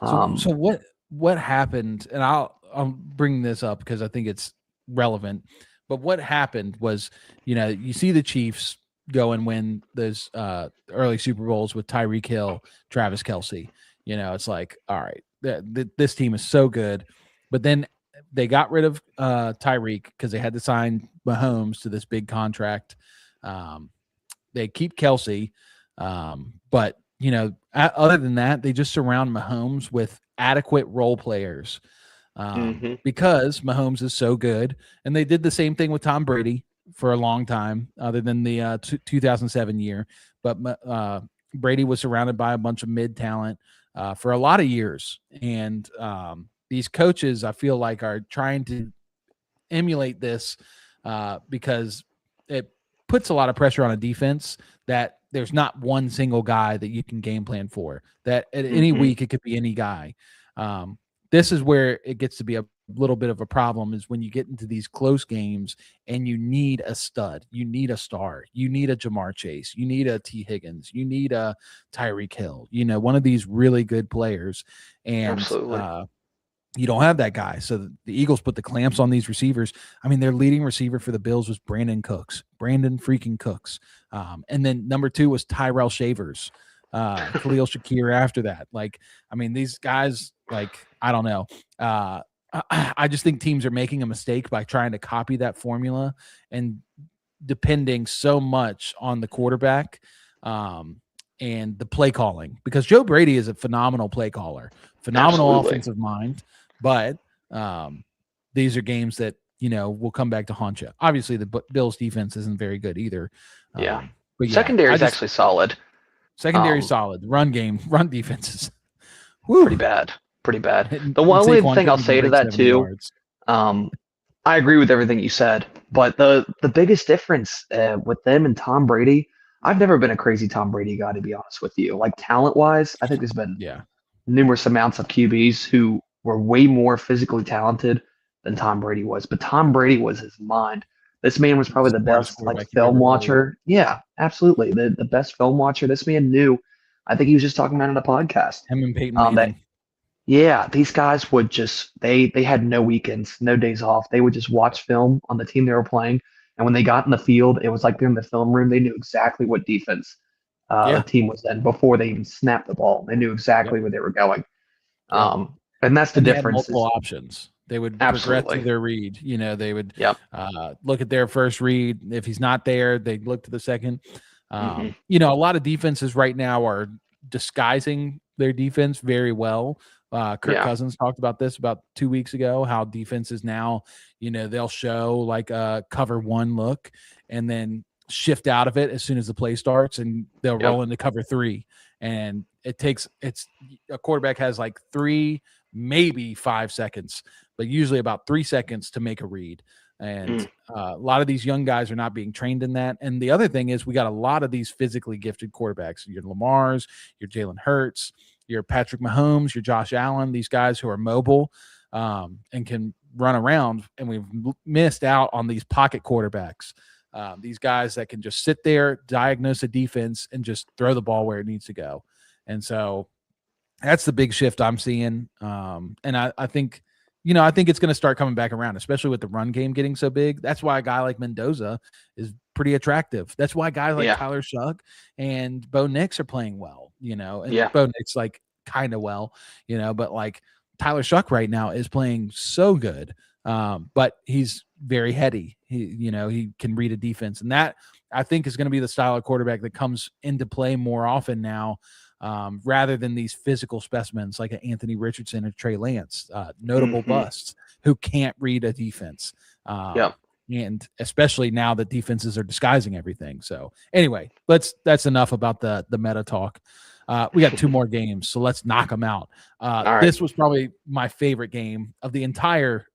So what happened? And I'll bring this up because I think it's relevant. But what happened was, you see the Chiefs go and win those early Super Bowls with Tyreek Hill, Travis Kelce. It's like, all right, this team is so good. But then they got rid of Tyreek because they had to sign Mahomes to this big contract. They keep Kelce, but other than that, they just surround Mahomes with adequate role players because Mahomes is so good. And they did the same thing with Tom Brady for a long time, other than the 2007 year. But Brady was surrounded by a bunch of mid talent for a lot of years. And these coaches, I feel like, are trying to emulate this because it puts a lot of pressure on a defense that there's not one single guy that you can game plan for. That at any week it could be any guy. This is where it gets to be a little bit of a problem, is when you get into these close games and you need a stud, you need a star, you need a Jamar Chase, you need a T. Higgins, you need a Tyreek Hill, one of these really good players. And you don't have that guy. So the Eagles put the clamps on these receivers. I mean, their leading receiver for the Bills was Brandon freaking Cooks. And then number 2 was Tyrell Shavers, Khalil Shakir after that. Like, I mean, these guys, like, I don't know. I just think teams are making a mistake by trying to copy that formula and depending so much on the quarterback and the play calling, because Joe Brady is a phenomenal play caller, phenomenal offensive mind. But these are games that, will come back to haunt you. Obviously, the Bills defense isn't very good either. But yeah, secondary is actually solid. Secondary solid. Run defense is pretty bad. The one only thing I'll say to that too, I agree with everything you said. But the biggest difference with them and Tom Brady, I've never been a crazy Tom Brady guy, to be honest with you. Like, talent-wise, I think there's been numerous amounts of QBs who were way more physically talented than Tom Brady was. But Tom Brady was his mind. This man was probably the best film watcher. Yeah, absolutely. The best film watcher. This man knew. I think he was just talking about it on a podcast. Him and Peyton Manning. These guys would just they had no weekends, no days off. They would just watch film on the team they were playing. And when they got in the field, it was like they're in the film room. They knew exactly what defense the team was in before they even snapped the ball. They knew exactly where they were going. And that's the difference. They had multiple options. They would progress through their read. They would look at their first read. If he's not there, they'd look to the second. A lot of defenses right now are disguising their defense very well. Kirk Cousins talked about this about 2 weeks ago, how defenses now, they'll show like a cover 1 look and then shift out of it as soon as the play starts, and they'll roll into cover 3. And it's a quarterback has like 3, maybe 5 seconds, but usually about 3 seconds to make a read. And a lot of these young guys are not being trained in that. And the other thing is, we got a lot of these physically gifted quarterbacks. Your Lamars, your Jalen Hurts, your Patrick Mahomes, your Josh Allen, these guys who are mobile and can run around. And we've missed out on these pocket quarterbacks. These guys that can just sit there, diagnose a defense, and just throw the ball where it needs to go. And so that's the big shift I'm seeing. And I think, I think it's going to start coming back around, especially with the run game getting so big. That's why a guy like Mendoza is pretty attractive. That's why guys like Yeah. Tyler Shuck and Bo Nix are playing well, and Yeah. Bo Nix like kind of well, but like Tyler Shuck right now is playing so good. But he's very heady. He can read a defense, and that I think is going to be the style of quarterback that comes into play more often now, rather than these physical specimens like Anthony Richardson or Trey Lance, notable busts who can't read a defense. And especially now that defenses are disguising everything. So anyway, that's enough about the meta talk. We got 2 more games, so let's knock them out. right. This was probably my favorite game of the entire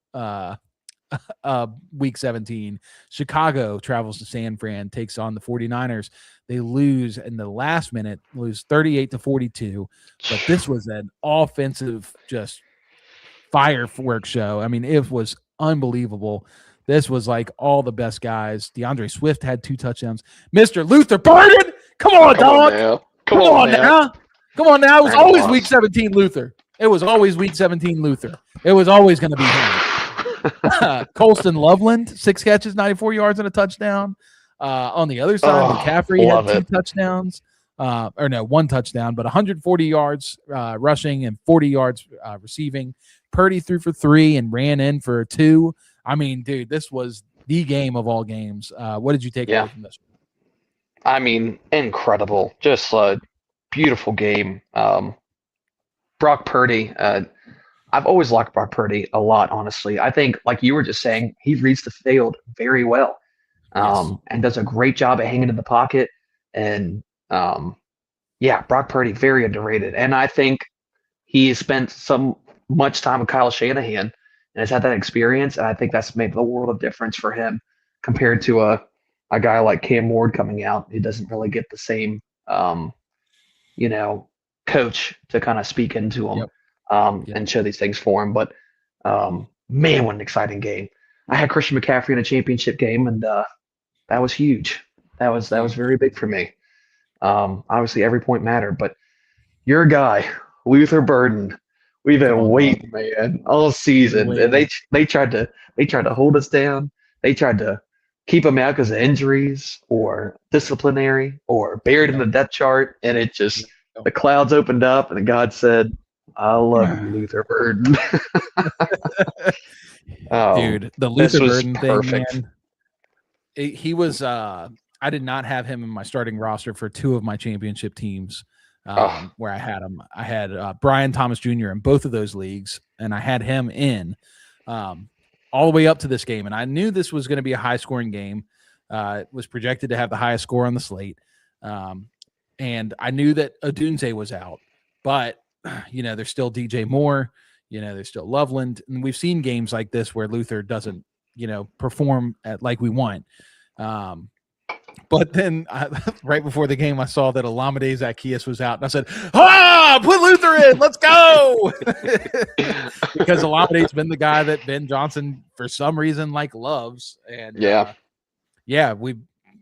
week 17. Chicago travels to San Fran, takes on the 49ers. They lose in the last minute, lose 38-42. But this was an offensive, just fireworks show. I mean, it was unbelievable. This was like all the best guys. DeAndre Swift had 2 touchdowns. Mr. Luther Burden, come on, dog. Come on now. Come on now. It was always week 17 Luther. It was always week 17 Luther. It was always going to be him. Colston Loveland, 6 catches, 94 yards and a touchdown. On the other side, McCaffrey had 2 touchdowns. Or no, 1 touchdown, but 140 yards rushing and 40 yards receiving. Purdy threw for 3 and ran in for 2. I mean, dude, this was the game of all games. What did you take away from this one? I mean, incredible. Just a beautiful game. Brock Purdy, I've always liked Brock Purdy a lot, honestly. I think, like you were just saying, he reads the field very well, and does a great job at hanging in the pocket. And, Brock Purdy, very underrated. And I think he has spent much time with Kyle Shanahan and has had that experience. And I think that's made the world of difference for him compared to a guy like Cam Ward coming out. He doesn't really get the same, coach to kind of speak into him and show these things for him. But man, what an exciting game. I had Christian McCaffrey in a championship game, and that was huge. That was very big for me. Obviously every point mattered, but your guy, Luther Burden, we've been waiting, man, all season. And they tried to hold us down. They tried to keep him out because of injuries or disciplinary or buried in the depth chart. And it just, the clouds opened up and God said, I love you, Luther Burden. Dude, the Luther Burden thing, man. He was, I did not have him in my starting roster for 2 of my championship teams where I had him. I had Brian Thomas Jr. in both of those leagues, and I had him in all the way up to this game. And I knew this was going to be a high-scoring game. It was projected to have the highest score on the slate. And I knew that Odunze was out. But, there's still DJ Moore. There's still Loveland. And we've seen games like this where Luther doesn't, perform like we want. But then right before the game, I saw that Olamide Zaccheaus was out, and I said, put Luther in, let's go. Because Olamide's been the guy that Ben Johnson, for some reason, loves. And we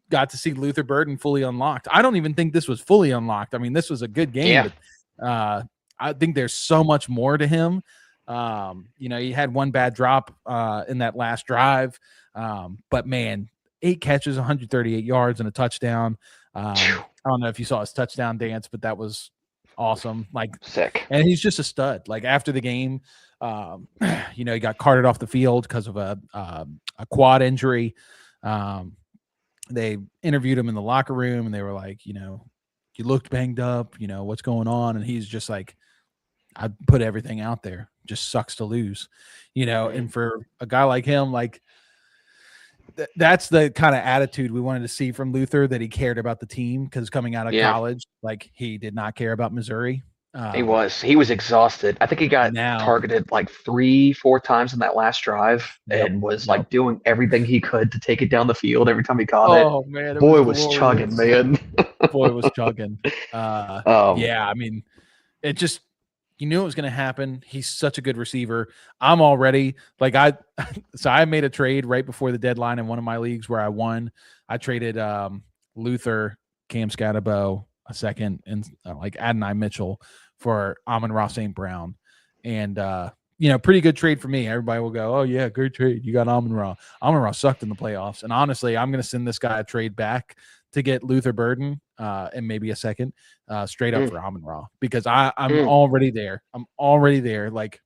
got to see Luther Burden fully unlocked. I don't even think this was fully unlocked. I mean, this was a good game. But, I think there's so much more to him. He had 1 bad drop in that last drive. But, man, 8 catches, 138 yards, and a touchdown. I don't know if you saw his touchdown dance, but that was awesome. Sick. And he's just a stud. After the game, he got carted off the field because of a quad injury. They interviewed him in the locker room, and they were like, you looked banged up. What's going on? And he's just like, I put everything out there. Just sucks to lose, And for a guy like him, that's the kind of attitude we wanted to see from Luther, that he cared about the team, because coming out of college, he did not care about Missouri. He was exhausted. I think he got targeted 3-4 times in that last drive and was doing everything he could to take it down the field every time he caught it. Oh man, boy was chugging, man. Boy was chugging. I mean, it just, you knew it was going to happen. He's such a good receiver. I'm already I made a trade right before the deadline in one of my leagues where I won. I traded Luther, Cam Scatterbo, a second, and Adonai Mitchell for Amon-Ra St. Brown. And pretty good trade for me. Everybody will go, oh yeah, great trade. You got Amon-Ra. Amon-Ra sucked in the playoffs. And honestly, I'm going to send this guy a trade back to get Luther Burden and maybe a second straight up for Amon-Ra, because I'm already there. I'm already there. Like,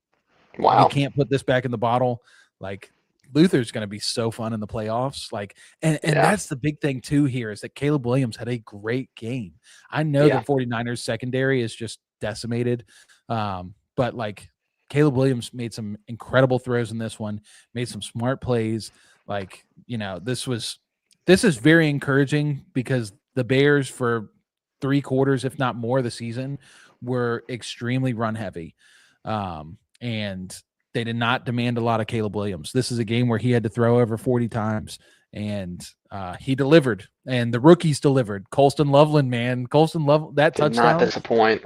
wow, you can't put this back in the bottle. Like, Luther's going to be so fun in the playoffs. Like, and that's the big thing too here, is that Caleb Williams had a great game. I know the 49ers secondary is just decimated. But like, Caleb Williams made some incredible throws in this one, made some smart plays. Like, this is very encouraging, because the Bears for 3 quarters, if not more, of the season were extremely run heavy. And they did not demand a lot of Caleb Williams. This is a game where he had to throw over 40 times, and he delivered, and the rookies delivered. Colston Loveland, man. Colston Loveland, that did touchdown. not disappoint.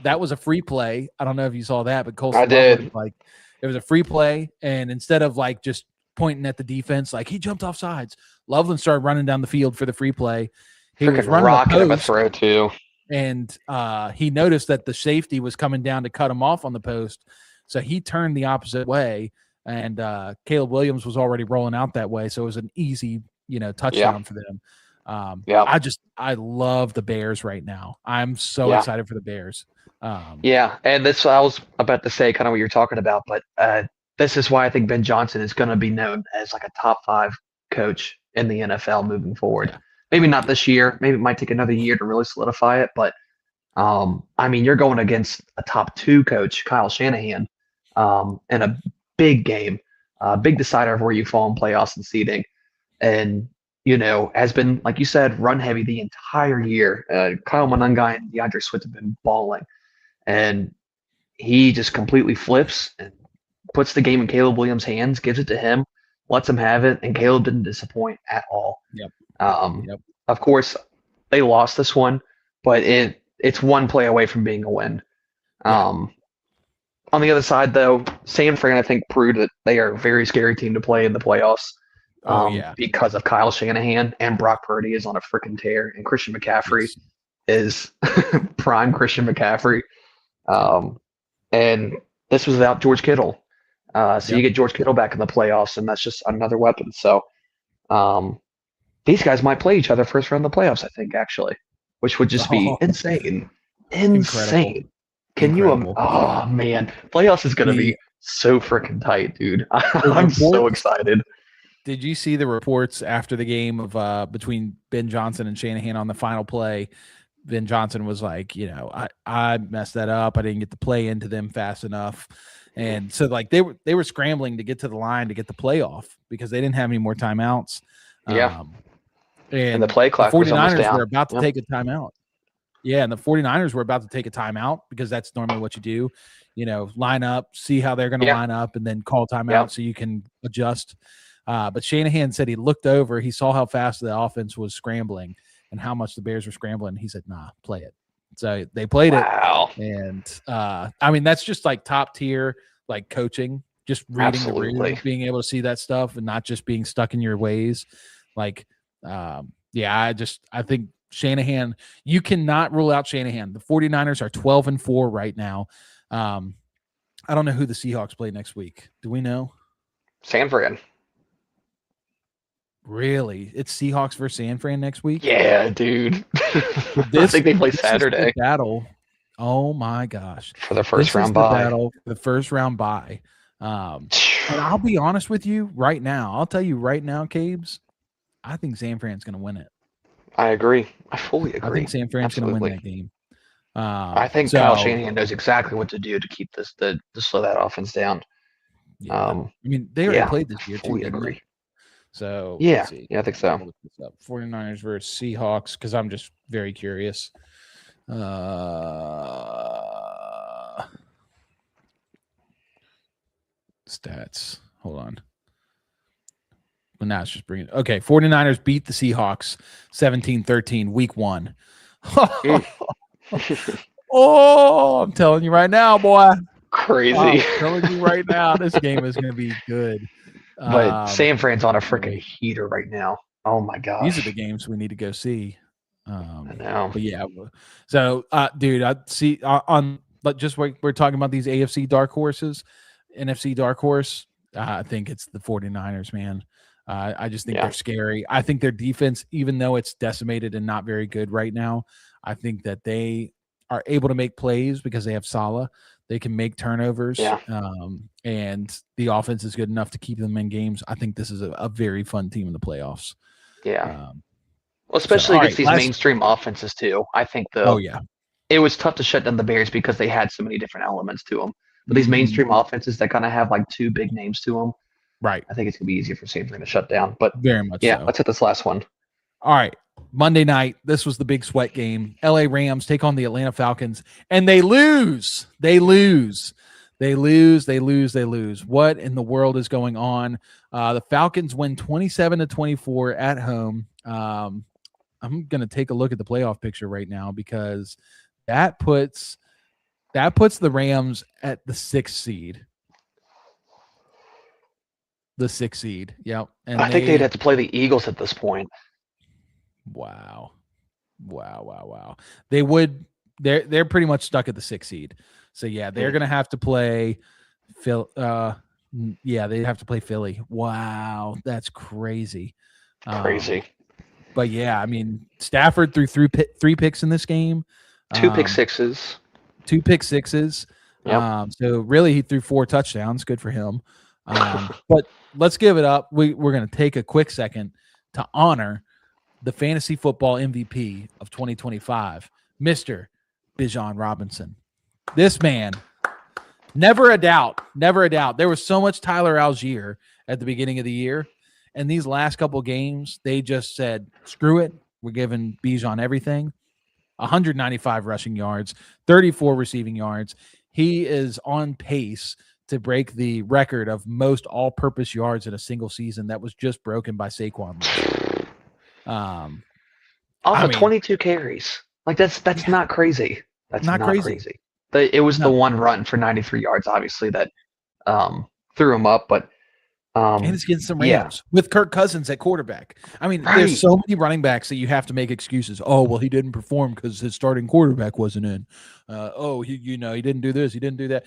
That was a free play. I don't know if you saw that, but Colston Loveland, like, it was a free play, and instead of like just pointing at the defense, like, he jumped off sides, Loveland started running down the field for the free play. He was running rocket of a throw too. And he noticed that the safety was coming down to cut him off on the post. So he turned the opposite way, and Caleb Williams was already rolling out that way. So it was an easy, touchdown for them. I love the Bears right now. I'm so excited for the Bears. And this, I was about to say kind of what you're talking about, but this is why I think Ben Johnson is going to be known as like a top 5 coach in the NFL moving forward. Yeah. Maybe not this year. Maybe it might take another year to really solidify it. But, you're going against a top 2 coach, Kyle Shanahan, in a big game, big decider of where you fall in playoffs and seeding. And, has been, like you said, run heavy the entire year. Kyle Monangai and DeAndre Swift have been balling. And he just completely flips and puts the game in Caleb Williams' hands, gives it to him, lets him have it, and Caleb didn't disappoint at all. Of course, they lost this one, but it's one play away from being a win. On the other side, though, San Fran, I think, proved that they are a very scary team to play in the playoffs. Because of Kyle Shanahan, and Brock Purdy is on a freaking tear, and Christian McCaffrey is prime Christian McCaffrey. And this was without George Kittle. You get George Kittle back in the playoffs, and that's just another weapon. So these guys might play each other first round of the playoffs, I think, actually, which would just be insane. Insane. Can you? Oh, man. Playoffs is going to be so freaking tight, dude. I'm so excited. Did you see the reports after the game of between Ben Johnson and Shanahan on the final play? Ben Johnson was like, I messed that up. I didn't get the play into them fast enough. And so like they were scrambling to get to the line to get the play off because they didn't have any more timeouts. And the play clock the was almost 49ers down. were about to take a timeout. Yeah, and the 49ers were about to take a timeout because that's normally what you do. Line up, see how they're going to line up, and then call timeout so you can adjust. But Shanahan said he looked over, he saw how fast the offense was scrambling and how much the Bears were scrambling. He said, nah, play it. So they played it. And that's just like top tier, like coaching, just reading the room, being able to see that stuff and not just being stuck in your ways. Like, I think Shanahan, you cannot rule out Shanahan. The 49ers are 12-4 right now. I don't know who the Seahawks play next week. Do we know? San Fran. Really? It's Seahawks versus San Fran next week? Yeah, dude. I think they play Saturday. Battle. Oh my gosh. For the first round bye. Battle for the first round bye. And I'll be honest with you right now. I'll tell you right now, Cabes, I think San Fran's going to win it. I agree. I fully agree. I think San Fran's going to win that game. I think Kyle Shanahan knows exactly what to do to keep to slow that offense down. Yeah. They already played this year too. Fully agree. So I think so. 49ers versus Seahawks, because I'm just very curious. Stats. Hold on. But now it's just bringing. Okay, 49ers beat the Seahawks 17-13 week 1. Oh, I'm telling you right now, boy. Crazy. I'm telling you right now, this game is going to be good. But San Fran's on a freaking heater right now. Oh my gosh. These are the games we need to go see. I know. But yeah. So, dude, I see on just we're talking about these AFC dark horses. NFC dark horse, I think it's the 49ers, man. I just think they're scary. I think their defense, even though it's decimated and not very good right now, I think that they are able to make plays because they have Saleh. They can make turnovers, and the offense is good enough to keep them in games. I think this is a very fun team in the playoffs. Yeah. Well, especially against these mainstream offenses too. I think it was tough to shut down the Bears because they had so many different elements to them. But these mainstream offenses that kind of have like two big names to them, right? I think it's gonna be easier for Samford to shut down. But very much, so. Let's hit this last one. All right, Monday night. This was the big sweat game. LA Rams take on the Atlanta Falcons, and they lose. They lose. What in the world is going on? The Falcons win 27-24 at home. I'm going to take a look at the playoff picture right now because that puts the Rams at the 6th seed. The 6th seed. Yep. And I think they'd have to play the Eagles at this point. Wow. They would. They're pretty much stuck at the 6th seed. So yeah, they're going to have to play Phil. They have to play Philly. Wow, that's crazy. But yeah, I mean, Stafford threw three picks in this game. 2 pick sixes. 2 pick sixes. Yep. So really, he threw 4 touchdowns. Good for him. But let's give it up. We're going to take a quick second to honor the fantasy football MVP of 2025, Mr. Bijan Robinson. This man, never a doubt. There was so much Tyler Algier at the beginning of the year. And these last couple games, they just said, screw it. We're giving Bijan everything. 195 rushing yards, 34 receiving yards. He is on pace to break the record of most all-purpose yards in a single season that was just broken by Saquon. 22 carries. Like that's not crazy. That's not crazy. It was the one run for 93 yards, obviously, that threw him up. But and it's against some Rams with Kirk Cousins at quarterback. I mean, there's so many running backs that you have to make excuses. Oh, well, he didn't perform because his starting quarterback wasn't in. He didn't do this, he didn't do that.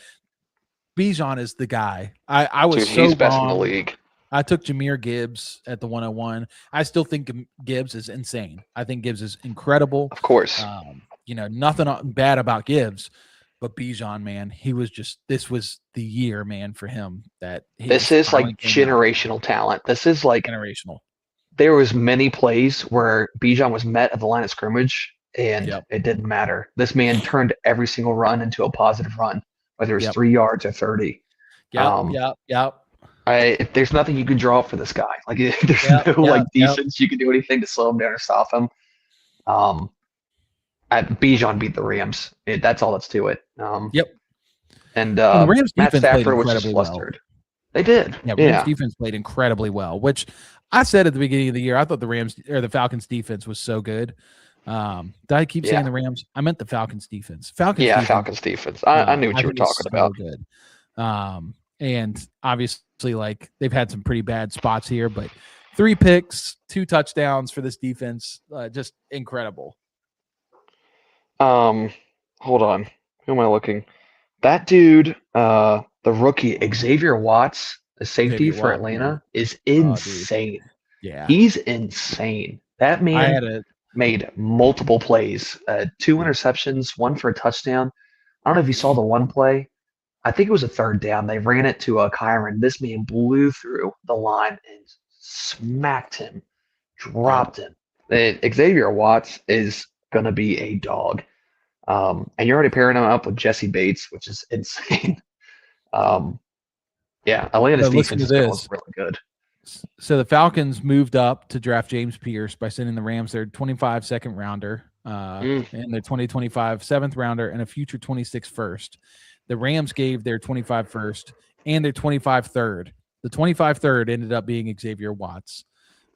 Bijan is the guy. I was he's best in the league. I took Jahmyr Gibbs at the 101. I still think Gibbs is insane. I think Gibbs is incredible. Of course. Nothing bad about Gibbs, but Bijan, man, this was the year, man, for him. This is like generational talent. This is like generational. There was many plays where Bijan was met at the line of scrimmage and it didn't matter. This man turned every single run into a positive run, whether it was 3 yards or 30. There's nothing you can draw up for this guy. Like there's no defense you can do anything to slow him down or stop him. Bijan beat the Rams. That's all that's to it. And the Rams Matt Stafford was just flustered. They did. Rams defense played incredibly well, which I said at the beginning of the year. I thought the Falcons defense was so good. Did I keep saying the Rams? I meant the Falcons defense. Falcons defense. I knew what you were talking about. Good. And obviously, like they've had some pretty bad spots here, but 3 picks, 2 touchdowns for this defense, just incredible. Hold on. Who am I looking? That dude, the rookie Xavier Watts, the safety for Atlanta, is insane. He's insane. That man made multiple plays, 2 interceptions, 1 for a touchdown. I don't know if you saw the one play. I think it was a 3rd down. They ran it to Kyron. This man blew through the line and smacked him, dropped him. Xavier Watts is going to be a dog. And you're already pairing him up with Jesse Bates, which is insane. Atlanta's defense is really good. So the Falcons moved up to draft James Pierce by sending the Rams their 25 second rounder and their 2025 7th rounder and a future 26 first. The Rams gave their 25 first and their 25 third. The 25 third ended up being Xavier Watts.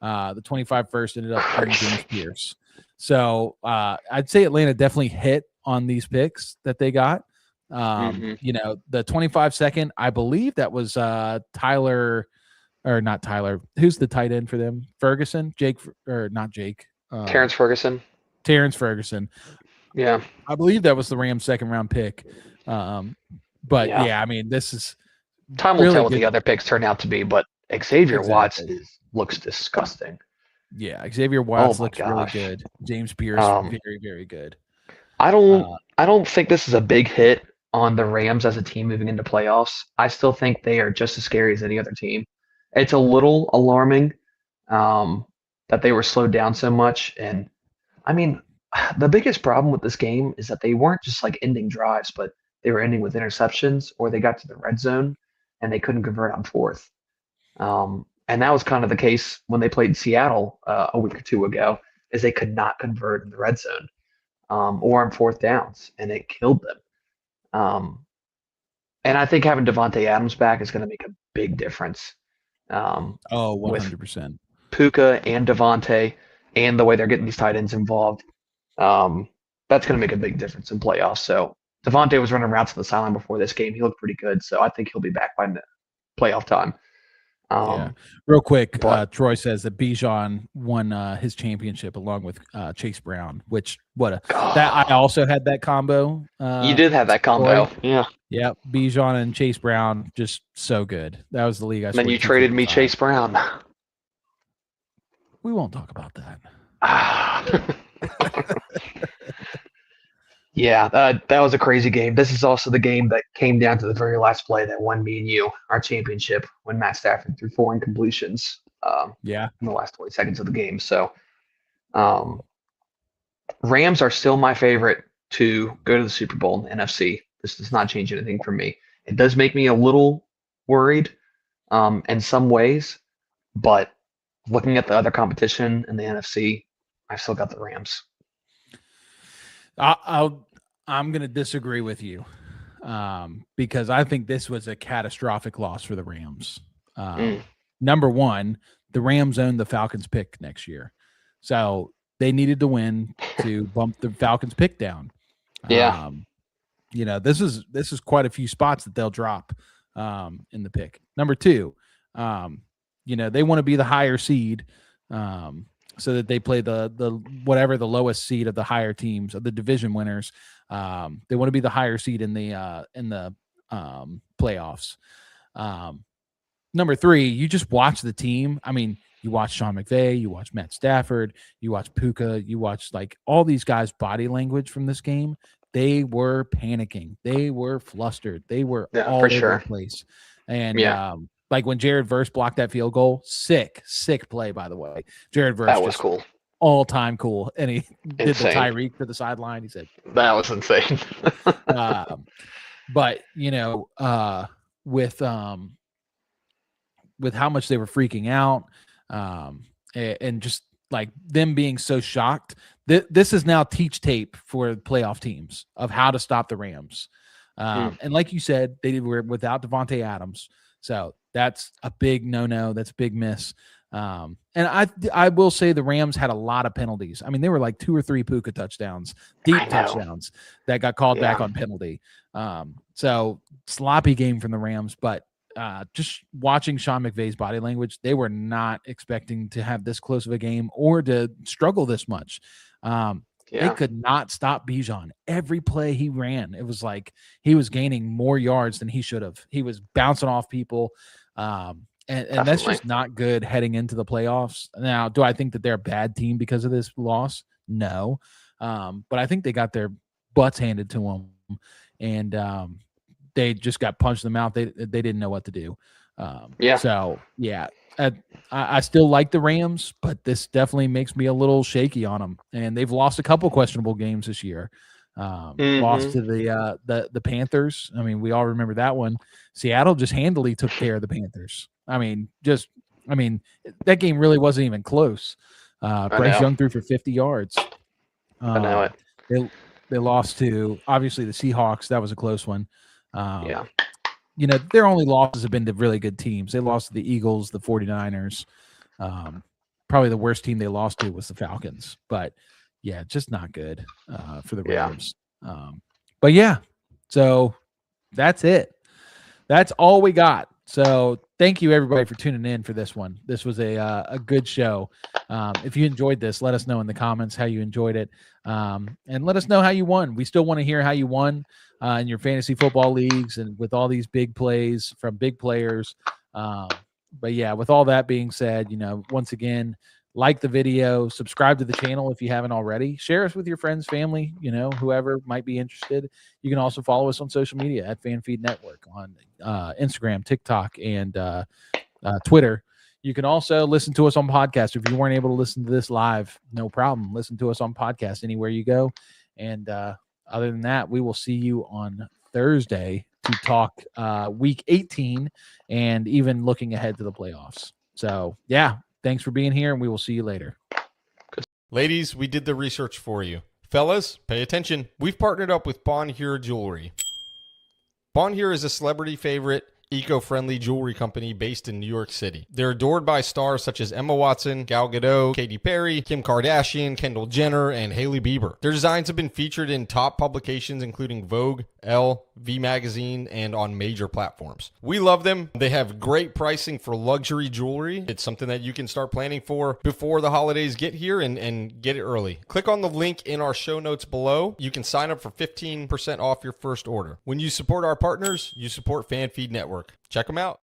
The 25 first ended up being James Pierce. So I'd say Atlanta definitely hit on these picks that they got. The 25 second, I believe that was Tyler, or not Tyler. Who's the tight end for them? Ferguson? Terrence Ferguson. Terrence Ferguson. Yeah. I believe that was the Rams' 2nd round pick. I mean, this is Time will really tell what good. the other picks turn out to be, but Xavier Watts Exactly. looks disgusting. Yeah, Xavier Watts my looks really gosh. good. James Pierce, very, very good. I don't think this is a big hit on the Rams as a team moving into playoffs. I still think they are just as scary as any other team. It's a little alarming that they were slowed down so much. And I mean, the biggest problem with this game is that they weren't just like ending drives, but they were ending with interceptions, or they got to the red zone and they couldn't convert on fourth. And that was kind of the case when they played Seattle a week or two ago, is they could not convert in the red zone or on fourth downs, and it killed them. And I think having Devontae Adams back is going to make a big difference. With 100%. Puka and Devontae, and the way they're getting these tight ends involved, that's going to make a big difference in playoffs. So Devontae was running routes to the sideline before this game. He looked pretty good, so I think he'll be back by playoff time. Yeah. Real quick, Troy says that Bijan won his championship along with Chase Brown, which I also had that combo. You did have that combo. Troy. Yeah. Yeah. Bijan and Chase Brown, just so good. That was the league I And then you traded me Chase Brown. We won't talk about that. Yeah, that was a crazy game. This is also the game that came down to the very last play that won me and you our championship, when Matt Stafford threw 4 incompletions in the last 20 seconds of the game. So Rams are still my favorite to go to the Super Bowl in the NFC. This does not change anything for me. It does make me a little worried in some ways, but looking at the other competition in the NFC, I've still got the Rams. I'm going to disagree with you because I think this was a catastrophic loss for the Rams. Number one, the Rams own the Falcons pick next year. So they needed to win to bump the Falcons pick down. Yeah. This is quite a few spots that they'll drop in the pick. Number two, they want to be the higher seed so that they play the whatever the lowest seed of the higher teams of the division winners. They want to be the higher seed in the playoffs. Number three, you just watch the team. I mean, you watch Sean McVay, you watch Matt Stafford, you watch Puka, you watch like all these guys' body language from this game. They were panicking. They were flustered. They were all over the place. And like when Jared Verse blocked that field goal, sick play, by the way. Jared Verse, that was cool. All-time cool. And he did the Tyreek to the sideline. He said, that was insane. But, with how much they were freaking out and just like them being so shocked, this is now teach tape for playoff teams of how to stop the Rams. And like you said, they were without Devontae Adams. So that's a big no-no. That's a big miss. And I will say the Rams had a lot of penalties. I mean, they were like 2 or 3 Puka touchdowns, deep touchdowns that got called back on penalty. So sloppy game from the Rams, but just watching Sean McVay's body language, they were not expecting to have this close of a game or to struggle this much. They could not stop Bijan. Every play he ran, it was like he was gaining more yards than he should have. He was bouncing off people. And that's just not good heading into the playoffs. Now, do I think that they're a bad team because of this loss? No. But I think they got their butts handed to them. And they just got punched in the mouth. They didn't know what to do. So, yeah. I still like the Rams, but this definitely makes me a little shaky on them. And they've lost a couple questionable games this year. Lost to the Panthers. I mean, we all remember that one. Seattle just handily took care of the Panthers. I mean, that game really wasn't even close. Bryce Young threw for 50 yards. I know it. They lost to, obviously, the Seahawks. That was a close one. Their only losses have been to really good teams. They lost to the Eagles, the 49ers. Probably the worst team they lost to was the Falcons. But, yeah, just not good for the Rams. But, yeah, so that's it. That's all we got. So thank you, everybody, for tuning in for this one. This was a good show. If you enjoyed this, let us know in the comments how you enjoyed it. And let us know how you won. We still want to hear how you won. in your fantasy football leagues and with all these big plays from big players. But yeah, with all that being said, once again, like the video, subscribe to the channel if you haven't already, share us with your friends, family, whoever might be interested. You can also follow us on social media at FanFeed Network on Instagram, TikTok, and Twitter. You can also listen to us on podcast. If you weren't able to listen to this live, no problem. Listen to us on podcast anywhere you go. And other than that, we will see you on Thursday to talk week 18 and even looking ahead to the playoffs. So, yeah, thanks for being here, and we will see you later. Ladies, we did the research for you. Fellas, pay attention. We've partnered up with Bonheur Jewelry. Bonheur is a celebrity favorite, eco-friendly jewelry company based in New York City. They're adored by stars such as Emma Watson, Gal Gadot, Katy Perry, Kim Kardashian, Kendall Jenner, and Hailey Bieber. Their designs have been featured in top publications including Vogue, Elle, V Magazine, and on major platforms. We love them. They have great pricing for luxury jewelry. It's something that you can start planning for before the holidays get here and get it early. Click on the link in our show notes below. You can sign up for 15% off your first order. When you support our partners, you support FanFeed Network. Check them out.